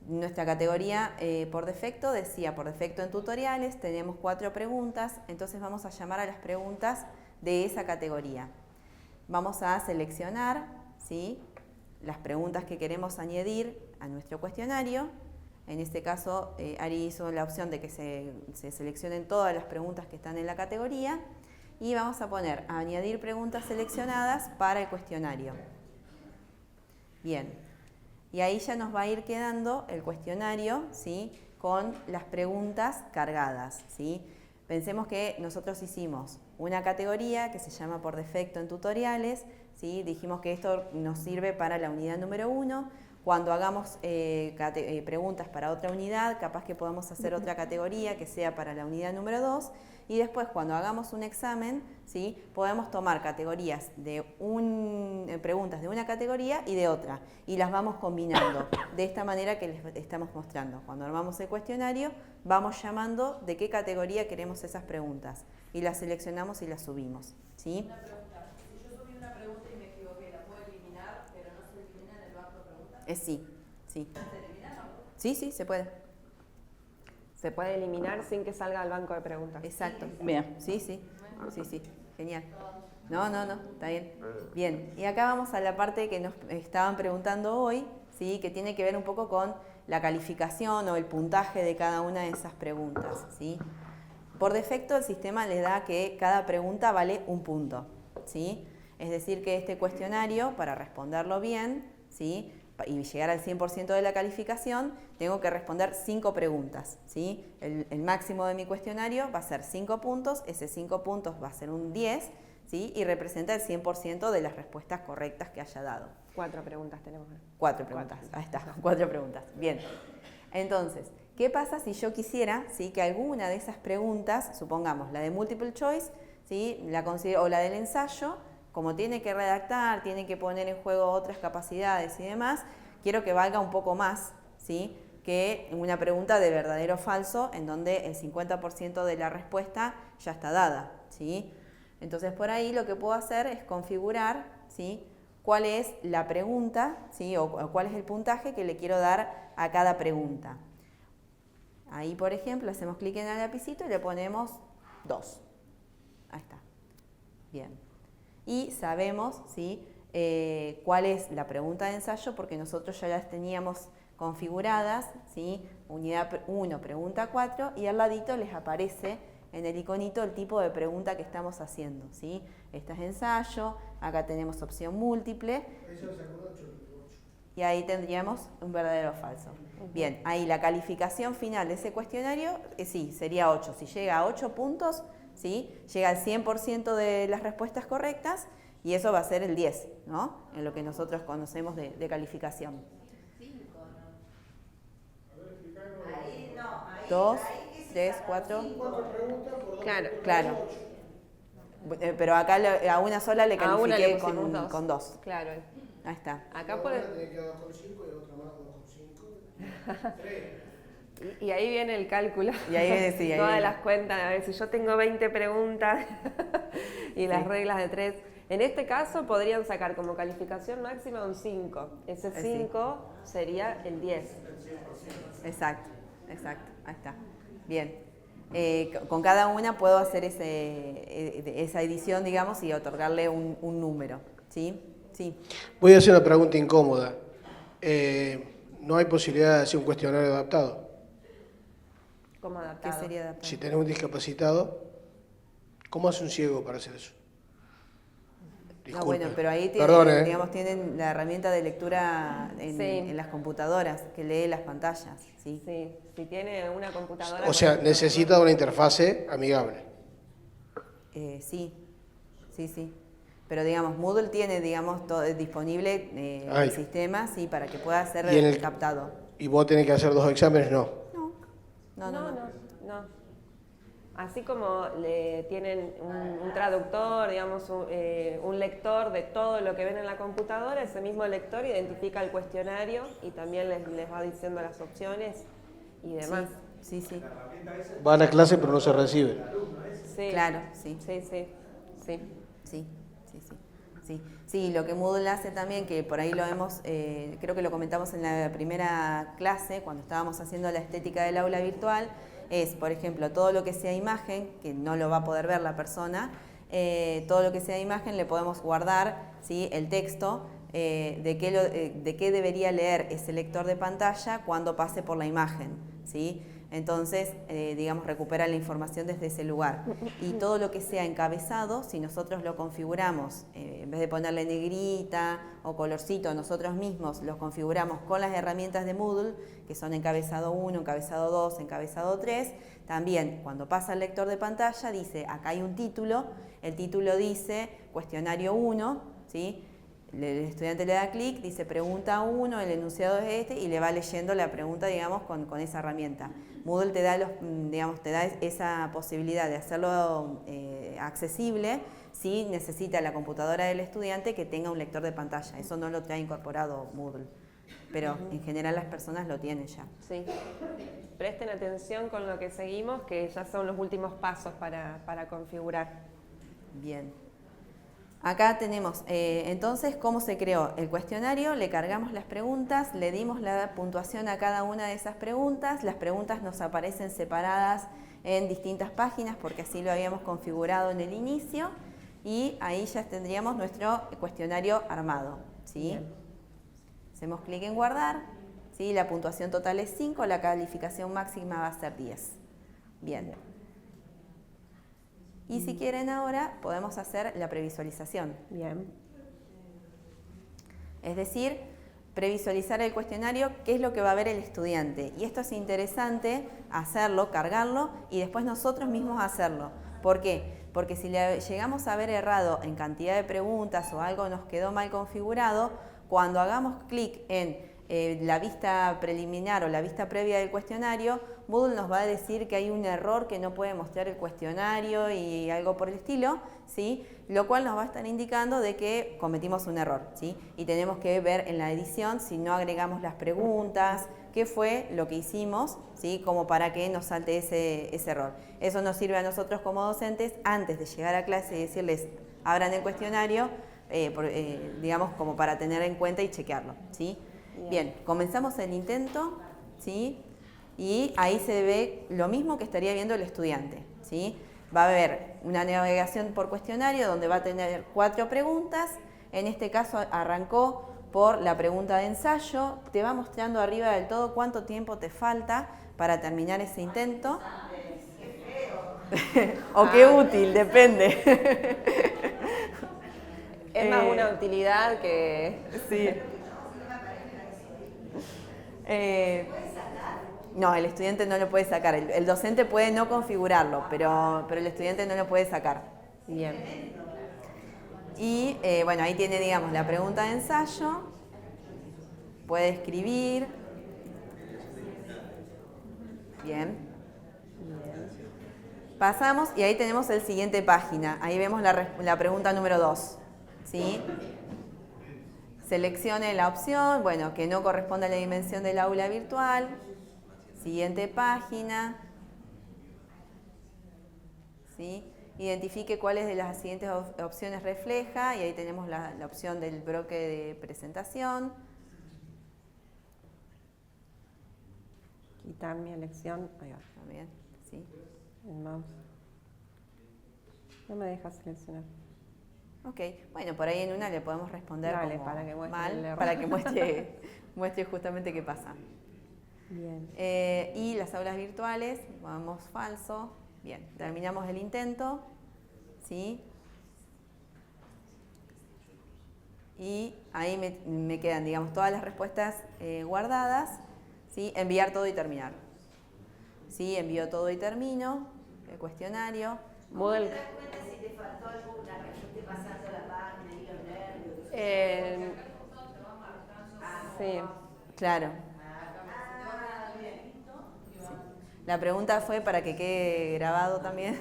Nuestra categoría por defecto decía, por defecto en tutoriales, tenemos 4 preguntas, entonces vamos a llamar a las preguntas de esa categoría. Vamos a seleccionar, ¿sí? Las preguntas que queremos añadir a nuestro cuestionario. En este caso, Ari hizo la opción de que se seleccionen todas las preguntas que están en la categoría. Y vamos a poner a añadir preguntas seleccionadas para el cuestionario. Bien. Y ahí ya nos va a ir quedando el cuestionario, ¿sí? Con las preguntas cargadas, ¿sí? Pensemos que nosotros hicimos una categoría que se llama por defecto en tutoriales, ¿sí? Dijimos que esto nos sirve para la unidad número 1. Cuando hagamos preguntas para otra unidad, capaz que podamos hacer otra categoría que sea para la unidad número 2. Y después, cuando hagamos un examen, ¿sí? Podemos tomar categorías preguntas de una categoría y de otra. Y las vamos combinando de esta manera que les estamos mostrando. Cuando armamos el cuestionario, vamos llamando de qué categoría queremos esas preguntas. Y las seleccionamos y las subimos, ¿sí? Una pregunta. Si yo subí una pregunta y me equivoqué, ¿la puedo eliminar, pero no se elimina en el banco de preguntas? Sí. ¿Se elimina o no? Sí, se puede. Se puede eliminar sin que salga al banco de preguntas. Exacto. Bien. Sí. Genial. No, está bien. Bien. Y acá vamos a la parte que nos estaban preguntando hoy, ¿sí? Que tiene que ver un poco con la calificación o el puntaje de cada una de esas preguntas, ¿sí? Por defecto el sistema les da que cada pregunta vale 1 punto, ¿sí? Es decir que este cuestionario, para responderlo bien, ¿sí? Y llegar al 100% de la calificación, tengo que responder 5 preguntas, ¿sí? El máximo de mi cuestionario va a ser 5 puntos, ese 5 puntos va a ser un 10, ¿sí? Y representa el 100% de las respuestas correctas que haya dado. 4 preguntas tenemos. 4 preguntas, ahí está, 4 preguntas. Bien. Entonces, ¿qué pasa si yo quisiera, ¿sí? Que alguna de esas preguntas, supongamos la de multiple choice, ¿sí? O la del ensayo, como tiene que redactar, tiene que poner en juego otras capacidades y demás, quiero que valga un poco más, ¿sí? Que una pregunta de verdadero o falso, en donde el 50% de la respuesta ya está dada, ¿sí? Entonces, por ahí lo que puedo hacer es configurar, ¿sí? Cuál es la pregunta, ¿sí? O cuál es el puntaje que le quiero dar a cada pregunta. Ahí, por ejemplo, hacemos clic en el lapicito y le ponemos 2. Ahí está. Bien. Y sabemos, ¿sí? Cuál es la pregunta de ensayo porque nosotros ya las teníamos configuradas, ¿sí? unidad 1, pregunta 4, y al ladito les aparece en el iconito el tipo de pregunta que estamos haciendo, ¿sí? Esta es ensayo, acá tenemos opción múltiple. Y ahí tendríamos un verdadero o falso. Bien, ahí la calificación final de ese cuestionario, sí, sería 8. Si llega a 8 puntos, ¿sí? Llega al 100% de las respuestas correctas y eso va a ser el 10, ¿no? En lo que nosotros conocemos de calificación. 2, 3, 4. Claro. Pero acá a una sola le califiqué con 2. Claro. Ahí está. Acá puede... Y ahí viene el cálculo. Y ahí viene, sí, ahí todas viene. las cuentas. A ver, si yo tengo 20 preguntas y las reglas de 3. En este caso podrían sacar como calificación máxima un 5. Ese 5 sería el 10. Exacto. Ahí está. Bien. Con cada una puedo hacer esa edición, digamos, y otorgarle un número. ¿Sí? Sí. Voy a hacer una pregunta incómoda. ¿No hay posibilidad de hacer un cuestionario adaptado? ¿Cómo adaptado? ¿Qué sería adaptado? Si tenés un discapacitado, ¿cómo hace un ciego para hacer eso? No, bueno, pero ahí tienen la herramienta de lectura en las computadoras, que lee las pantallas. Sí, si tiene una computadora... O sea, necesita una interfase amigable. Sí. Pero digamos, Moodle tiene, digamos, todo disponible el sistema, sí, para que pueda ser captado. ¿Y vos tenés que hacer 2 exámenes? No. No. Así como tienen un traductor, digamos, un lector de todo lo que ven en la computadora, ese mismo lector identifica el cuestionario y también les va diciendo las opciones y demás. Sí. Van a clase pero no se reciben. Sí. Claro, sí. Sí, lo que Moodle hace también, que por ahí lo hemos, creo que lo comentamos en la primera clase, cuando estábamos haciendo la estética del aula virtual, es, por ejemplo, todo lo que sea imagen, que no lo va a poder ver la persona, todo lo que sea imagen le podemos guardar, ¿sí? El texto de qué debería leer ese lector de pantalla cuando pase por la imagen, ¿sí? Entonces, digamos, recupera la información desde ese lugar. Y todo lo que sea encabezado, si nosotros lo configuramos, en vez de ponerle negrita o colorcito, nosotros mismos los configuramos con las herramientas de Moodle, que son encabezado 1, encabezado 2, encabezado 3, también cuando pasa el lector de pantalla dice, acá hay un título, el título dice cuestionario 1, ¿sí? El estudiante le da clic, dice pregunta 1, el enunciado es este y le va leyendo la pregunta, digamos, con esa herramienta. Moodle te da esa posibilidad de hacerlo accesible si necesita la computadora del estudiante que tenga un lector de pantalla. Eso no lo trae incorporado Moodle, pero en general las personas lo tienen ya. Sí. Presten atención con lo que seguimos, que ya son los últimos pasos para configurar. Bien. Acá tenemos, entonces, cómo se creó el cuestionario, le cargamos las preguntas, le dimos la puntuación a cada una de esas preguntas, las preguntas nos aparecen separadas en distintas páginas porque así lo habíamos configurado en el inicio y ahí ya tendríamos nuestro cuestionario armado, ¿sí? Hacemos clic en guardar, ¿sí? La puntuación total es 5, la calificación máxima va a ser 10. Bien. Y si quieren ahora, podemos hacer la previsualización. Bien. Es decir, previsualizar el cuestionario, qué es lo que va a ver el estudiante. Y esto es interesante hacerlo, cargarlo y después nosotros mismos hacerlo. ¿Por qué? Porque si le llegamos a haber errado en cantidad de preguntas o algo nos quedó mal configurado, cuando hagamos clic en la vista preliminar o la vista previa del cuestionario, Moodle nos va a decir que hay un error que no puede mostrar el cuestionario y algo por el estilo, ¿sí? Lo cual nos va a estar indicando de que cometimos un error, ¿sí? Y tenemos que ver en la edición si no agregamos las preguntas, qué fue lo que hicimos, ¿sí? Como para que nos salte ese error. Eso nos sirve a nosotros como docentes antes de llegar a clase y decirles abran el cuestionario, digamos como para tener en cuenta y chequearlo, ¿sí? Bien, comenzamos el intento, ¿sí? Y ahí se ve lo mismo que estaría viendo el estudiante, ¿sí? Va a haber una navegación por cuestionario donde va a tener 4 preguntas. En este caso arrancó por la pregunta de ensayo. Te va mostrando arriba del todo cuánto tiempo te falta para terminar ese intento. O qué útil, depende. Es más una utilidad que... Sí. No, el estudiante no lo puede sacar. El docente puede no configurarlo, pero el estudiante no lo puede sacar. Bien. Y bueno, ahí tiene, digamos, la pregunta de ensayo. Puede escribir. Bien. Pasamos y ahí tenemos el siguiente página. Ahí vemos la pregunta número 2. ¿Sí? Seleccione la opción, bueno, que no corresponde a la dimensión del aula virtual. Siguiente página. ¿Sí? Identifique cuáles de las siguientes opciones refleja y ahí tenemos la opción del bloque de presentación. Quitar mi elección. Ahí va. También, sí. El mouse. No me deja seleccionar. Ok, bueno, por ahí en una le podemos responder Dale, como para que muestre el mal, error. para que muestre justamente qué pasa. Bien. Y las aulas virtuales, vamos falso. Bien, terminamos el intento. ¿Sí? Y ahí me quedan, digamos, todas las respuestas guardadas. ¿Sí? Enviar todo y terminar. ¿Sí? Envío todo y termino. El cuestionario. Moodle. ¿Te das cuenta si te faltó alguna que yo esté pasando la página y los nervios? Sí. Claro. La pregunta fue para que quede grabado también,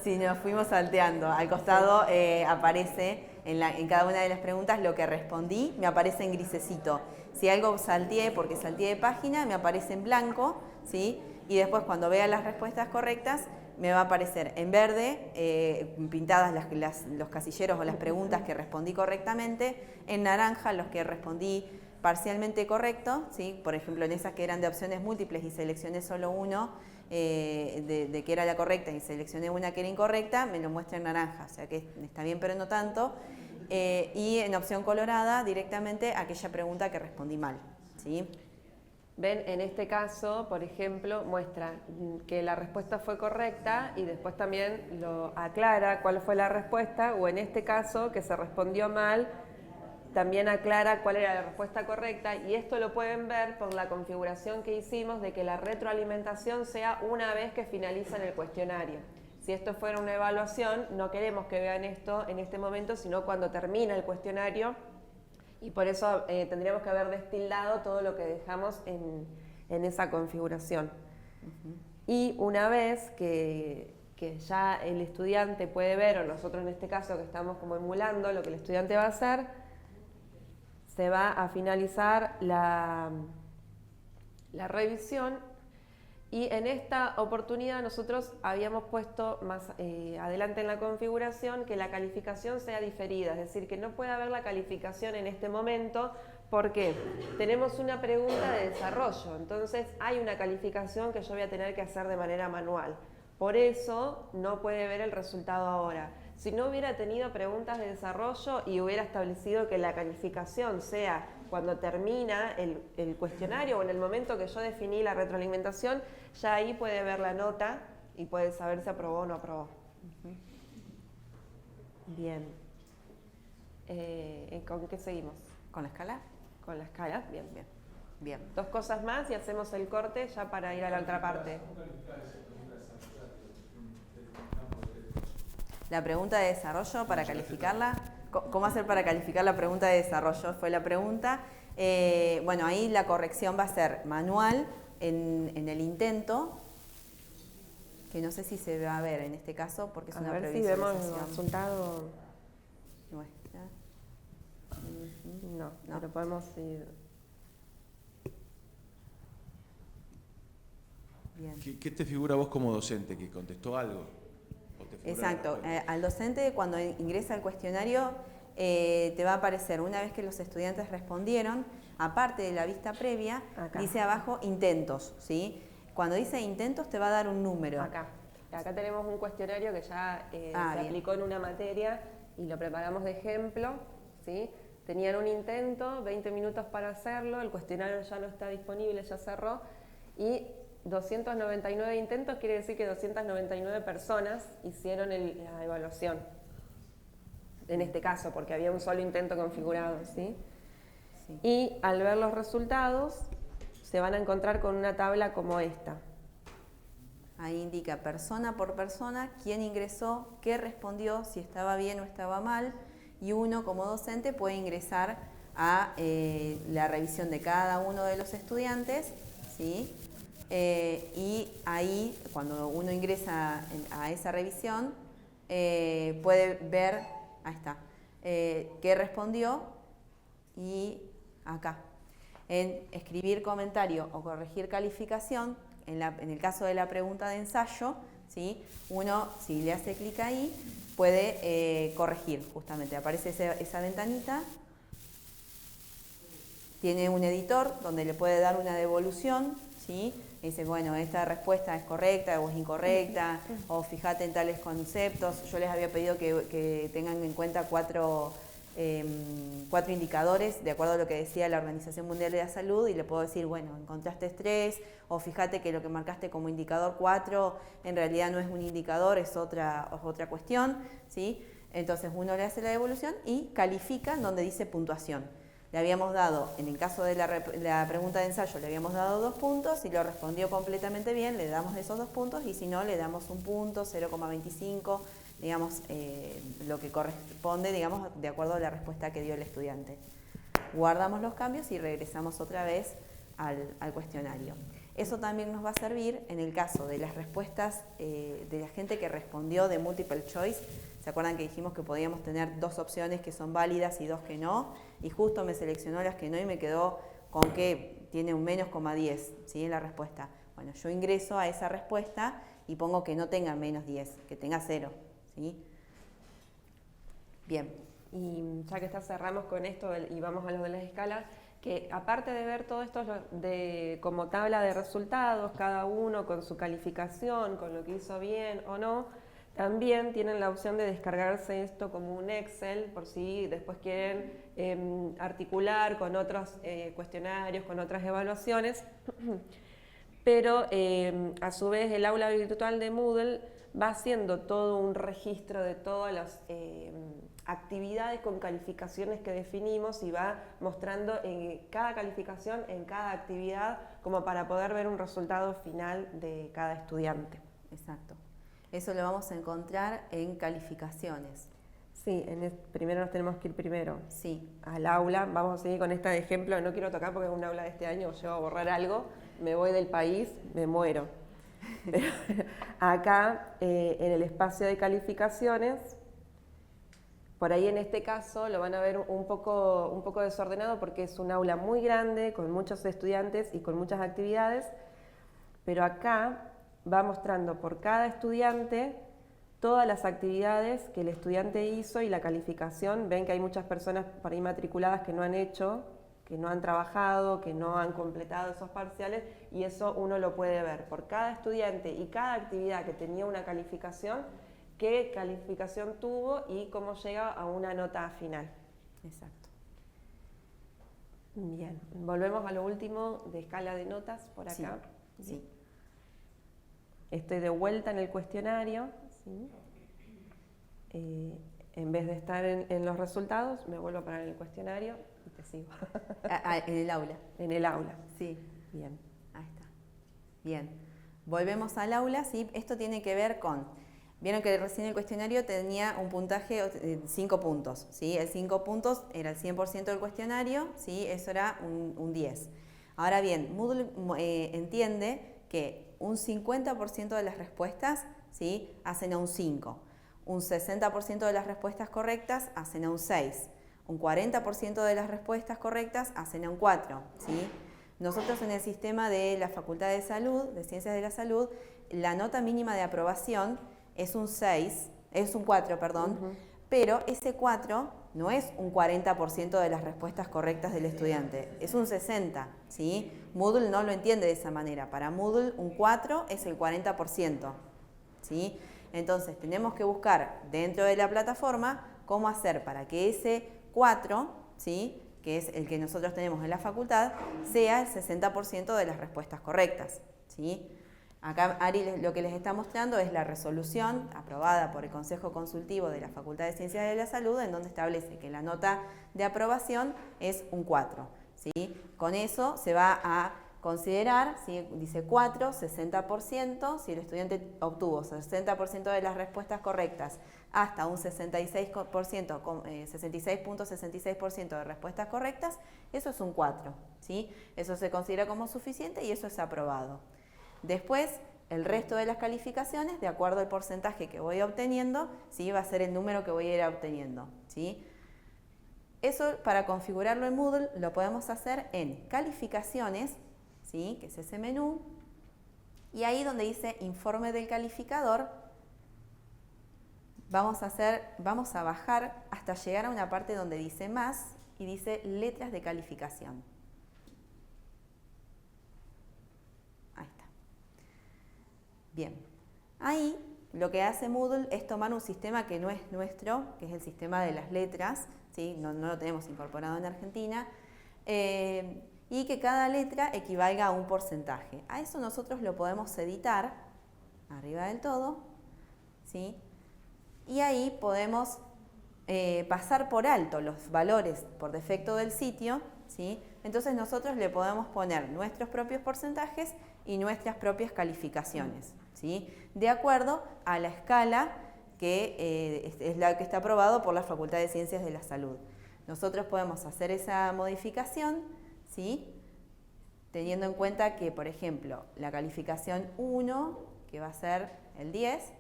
si nos fuimos salteando. Al costado aparece en cada una de las preguntas lo que respondí, me aparece en grisecito. Si algo salteé porque salteé de página, me aparece en blanco, ¿sí? Y después cuando vea las respuestas correctas, me va a aparecer en verde, pintadas los casilleros o las preguntas que respondí correctamente, en naranja los que respondí parcialmente correcto, ¿sí? Por ejemplo, en esas que eran de opciones múltiples y seleccioné solo uno de que era la correcta y seleccioné una que era incorrecta, me lo muestra en naranja, o sea que está bien pero no tanto. Y en opción colorada directamente aquella pregunta que respondí mal, ¿sí? Ven, en este caso, por ejemplo, muestra que la respuesta fue correcta y después también lo aclara cuál fue la respuesta, o en este caso, que se respondió mal, también aclara cuál era la respuesta correcta, y esto lo pueden ver por la configuración que hicimos de que la retroalimentación sea una vez que finalizan el cuestionario. Si esto fuera una evaluación, no queremos que vean esto en este momento, sino cuando termina el cuestionario, y por eso tendríamos que haber destildado todo lo que dejamos en esa configuración. Y una vez que ya el estudiante puede ver, o nosotros en este caso que estamos como emulando lo que el estudiante va a hacer, se va a finalizar la revisión, y en esta oportunidad nosotros habíamos puesto más adelante en la configuración que la calificación sea diferida, es decir, que no pueda haber la calificación en este momento porque tenemos una pregunta de desarrollo, entonces hay una calificación que yo voy a tener que hacer de manera manual. Por eso no puede ver el resultado ahora. Si no hubiera tenido preguntas de desarrollo y hubiera establecido que la calificación sea cuando termina el cuestionario o en el momento que yo definí la retroalimentación, ya ahí puede ver la nota y puede saber si aprobó o no aprobó. Bien. ¿Con qué seguimos? ¿Con la escala? Con la escala, bien, bien. Bien. Dos cosas más y hacemos el corte ya para ir a la otra parte. La pregunta de desarrollo, para calificarla, ¿cómo hacer para calificar la pregunta de desarrollo? Fue la pregunta. Bueno, ahí la corrección va a ser manual en el intento, que no sé si se va a ver en este caso porque es una previsualización. A ver si vemos el resultado. Nuestra. No, pero podemos ir. Bien. ¿Qué te figura vos como docente? ¿Que contestó algo? Exacto. Al docente, cuando ingresa al cuestionario, te va a aparecer, una vez que los estudiantes respondieron, aparte de la vista previa, dice abajo intentos, ¿sí? Cuando dice intentos te va a dar un número. Acá tenemos un cuestionario que ya se aplicó en una materia y lo preparamos de ejemplo, ¿sí? tenían un intento, 20 minutos para hacerlo, el cuestionario ya no está disponible, ya cerró, y 299 intentos quiere decir que 299 personas hicieron la evaluación. En este caso, porque había un solo intento configurado, ¿sí? Sí. Y al ver los resultados, se van a encontrar con una tabla como esta. Ahí indica persona por persona quién ingresó, qué respondió, si estaba bien o estaba mal, y uno como docente puede ingresar a la revisión de cada uno de los estudiantes, ¿sí? Y ahí, cuando uno ingresa a esa revisión, puede ver, ahí está, qué respondió, y acá, en escribir comentario o corregir calificación, en el caso de la pregunta de ensayo, ¿sí? Uno, si le hace clic ahí, puede corregir, justamente, aparece esa ventanita, tiene un editor donde le puede dar una devolución, ¿sí? Dice, bueno, esta respuesta es correcta o es incorrecta, o fíjate en tales conceptos. Yo les había pedido que tengan en cuenta cuatro indicadores de acuerdo a lo que decía la Organización Mundial de la Salud, y le puedo decir, bueno, encontraste estrés, o fíjate que lo que marcaste como indicador 4 en realidad no es un indicador, es otra cuestión, ¿sí? Entonces uno le hace la devolución y califica donde dice puntuación. Le habíamos dado, en el caso de la pregunta de ensayo, le habíamos dado 2 puntos, si lo respondió completamente bien, le damos esos 2 puntos, y si no, le damos 1 punto, 0,25, digamos, lo que corresponde, digamos, de acuerdo a la respuesta que dio el estudiante. Guardamos los cambios y regresamos otra vez al cuestionario. Eso también nos va a servir en el caso de las respuestas de la gente que respondió de multiple choice. ¿Se acuerdan que dijimos que podíamos tener 2 opciones que son válidas y 2 que no? Y justo me seleccionó las que no y me quedó con que tiene un menos, -10, ¿sí? En la respuesta. Bueno, yo ingreso a esa respuesta y pongo que no tenga menos 10, que tenga 0, ¿sí? Bien. Y ya que cerramos con esto y vamos a lo de las escalas, que aparte de ver todo esto como tabla de resultados, cada uno con su calificación, con lo que hizo bien o no, también tienen la opción de descargarse esto como un Excel, por si después quieren articular con otros cuestionarios, con otras evaluaciones. Pero a su vez el aula virtual de Moodle va haciendo todo un registro de todas las actividades con calificaciones que definimos, y va mostrando en cada calificación, en cada actividad, como para poder ver un resultado final de cada estudiante. Exacto. Eso lo vamos a encontrar en calificaciones. Sí, primero nos tenemos que ir primero sí. Al aula. Vamos a seguir con este ejemplo. No quiero tocar porque es un aula de este año, llevo a borrar algo, me voy del país, me muero. Pero acá, en el espacio de calificaciones, por ahí en este caso lo van a ver un poco desordenado porque es un aula muy grande, con muchos estudiantes y con muchas actividades, pero acá va mostrando por cada estudiante todas las actividades que el estudiante hizo y la calificación. Ven que hay muchas personas por ahí matriculadas que no han hecho, que no han trabajado, que no han completado esos parciales, y eso uno lo puede ver por cada estudiante y cada actividad que tenía una calificación, qué calificación tuvo y cómo llega a una nota final. Exacto. Bien, volvemos a lo último de escala de notas por acá. Sí. Estoy de vuelta en el cuestionario, ¿sí? En vez de estar en los resultados, me vuelvo a parar en el cuestionario y te sigo. En el aula. En el aula. Sí. Bien. Ahí está. Bien. Volvemos al aula, ¿sí? Esto tiene que ver con... Vieron que recién el cuestionario tenía un puntaje de 5 puntos, ¿sí? El 5 puntos era el 100% del cuestionario, ¿sí? Eso era un 10. Ahora bien, Moodle entiende que un 50% de las respuestas, ¿sí? Hacen a un 5, un 60% de las respuestas correctas hacen a un 6, un 40% de las respuestas correctas hacen a un 4, ¿sí? Nosotros en el sistema de la Facultad de Salud, de Ciencias de la Salud, la nota mínima de aprobación es un 4, pero ese 4 no es un 40% de las respuestas correctas del estudiante, es un 60%, ¿sí? Moodle no lo entiende de esa manera. Para Moodle un 4 es el 40%, ¿sí? Entonces tenemos que buscar dentro de la plataforma cómo hacer para que ese 4, ¿sí?, que es el que nosotros tenemos en la facultad, sea el 60% de las respuestas correctas, ¿sí? Acá Ari lo que les está mostrando es la resolución aprobada por el Consejo Consultivo de la Facultad de Ciencias de la Salud, en donde establece que la nota de aprobación es un 4, ¿sí? Con eso se va a considerar, ¿sí?, dice 4, 60%, si el estudiante obtuvo 60% de las respuestas correctas hasta un 66%, 66.66% de respuestas correctas, eso es un 4, ¿sí? Eso se considera como suficiente y eso es aprobado. Después, el resto de las calificaciones, de acuerdo al porcentaje que voy obteniendo, ¿sí?, va a ser el número que voy a ir obteniendo, ¿sí? Eso, para configurarlo en Moodle, lo podemos hacer en calificaciones, ¿sí?, que es ese menú, y ahí donde dice informe del calificador, vamos a bajar hasta llegar a una parte donde dice más y dice letras de calificación. Ahí está. Bien, ahí lo que hace Moodle es tomar un sistema que no es nuestro, que es el sistema de las letras, ¿sí?, no lo tenemos incorporado en Argentina, y que cada letra equivalga a un porcentaje. A eso nosotros lo podemos editar, arriba del todo, ¿sí?, y ahí podemos pasar por alto los valores por defecto del sitio, ¿sí? Entonces nosotros le podemos poner nuestros propios porcentajes y nuestras propias calificaciones, ¿sí?, de acuerdo a la escala que es la que está aprobado por la Facultad de Ciencias de la Salud. Nosotros podemos hacer esa modificación, ¿sí?, teniendo en cuenta que, por ejemplo, la calificación 1, que va a ser el 10,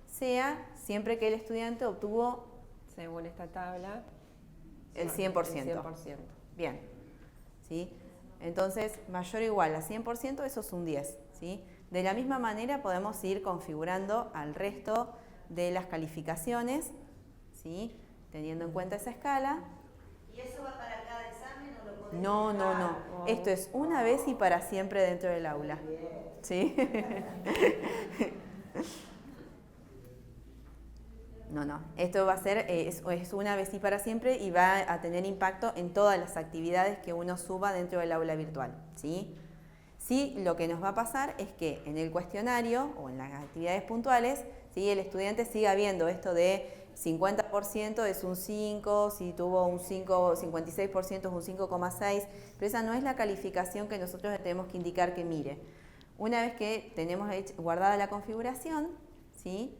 sea siempre que el estudiante obtuvo, según esta tabla, el 100%. El 100%. Bien, ¿sí? Entonces, mayor o igual a 100%, eso es un 10, ¿sí? De la misma manera podemos ir configurando al resto de las calificaciones, ¿sí?, teniendo en cuenta esa escala. ¿Y eso va para cada examen o lo podemos? No. Esto es una vez y para siempre dentro del aula. ¿Sí? No. Esto va a ser, es una vez y para siempre y va a tener impacto en todas las actividades que uno suba dentro del aula virtual, ¿sí? Sí, lo que nos va a pasar es que en el cuestionario o en las actividades puntuales, ¿sí?, el estudiante siga viendo esto de 50% es un 5, si tuvo un 56% es un 5,6, pero esa no es la calificación que nosotros le tenemos que indicar que mire. Una vez que tenemos guardada la configuración, ¿sí?,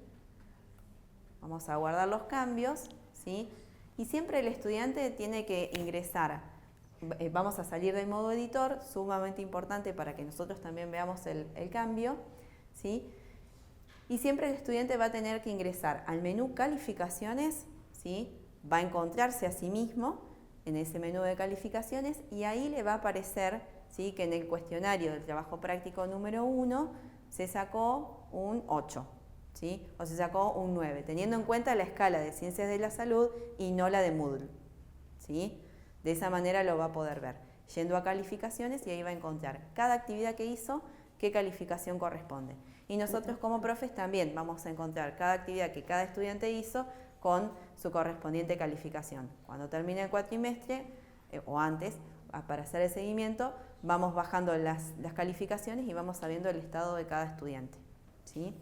vamos a guardar los cambios, ¿sí?, y siempre el estudiante tiene que ingresar. Vamos a salir del modo editor, sumamente importante para que nosotros también veamos el cambio, ¿sí? Y siempre el estudiante va a tener que ingresar al menú calificaciones, ¿sí?, va a encontrarse a sí mismo en ese menú de calificaciones y ahí le va a aparecer, ¿sí?, que en el cuestionario del trabajo práctico número 1 se sacó un 8. ¿Sí? O se sacó un 9, teniendo en cuenta la escala de Ciencias de la Salud y no la de Moodle, ¿sí? De esa manera lo va a poder ver, yendo a calificaciones y ahí va a encontrar cada actividad que hizo, qué calificación corresponde. Y nosotros como profes también vamos a encontrar cada actividad que cada estudiante hizo con su correspondiente calificación. Cuando termine el cuatrimestre, o antes, para hacer el seguimiento, vamos bajando las calificaciones y vamos sabiendo el estado de cada estudiante, ¿sí?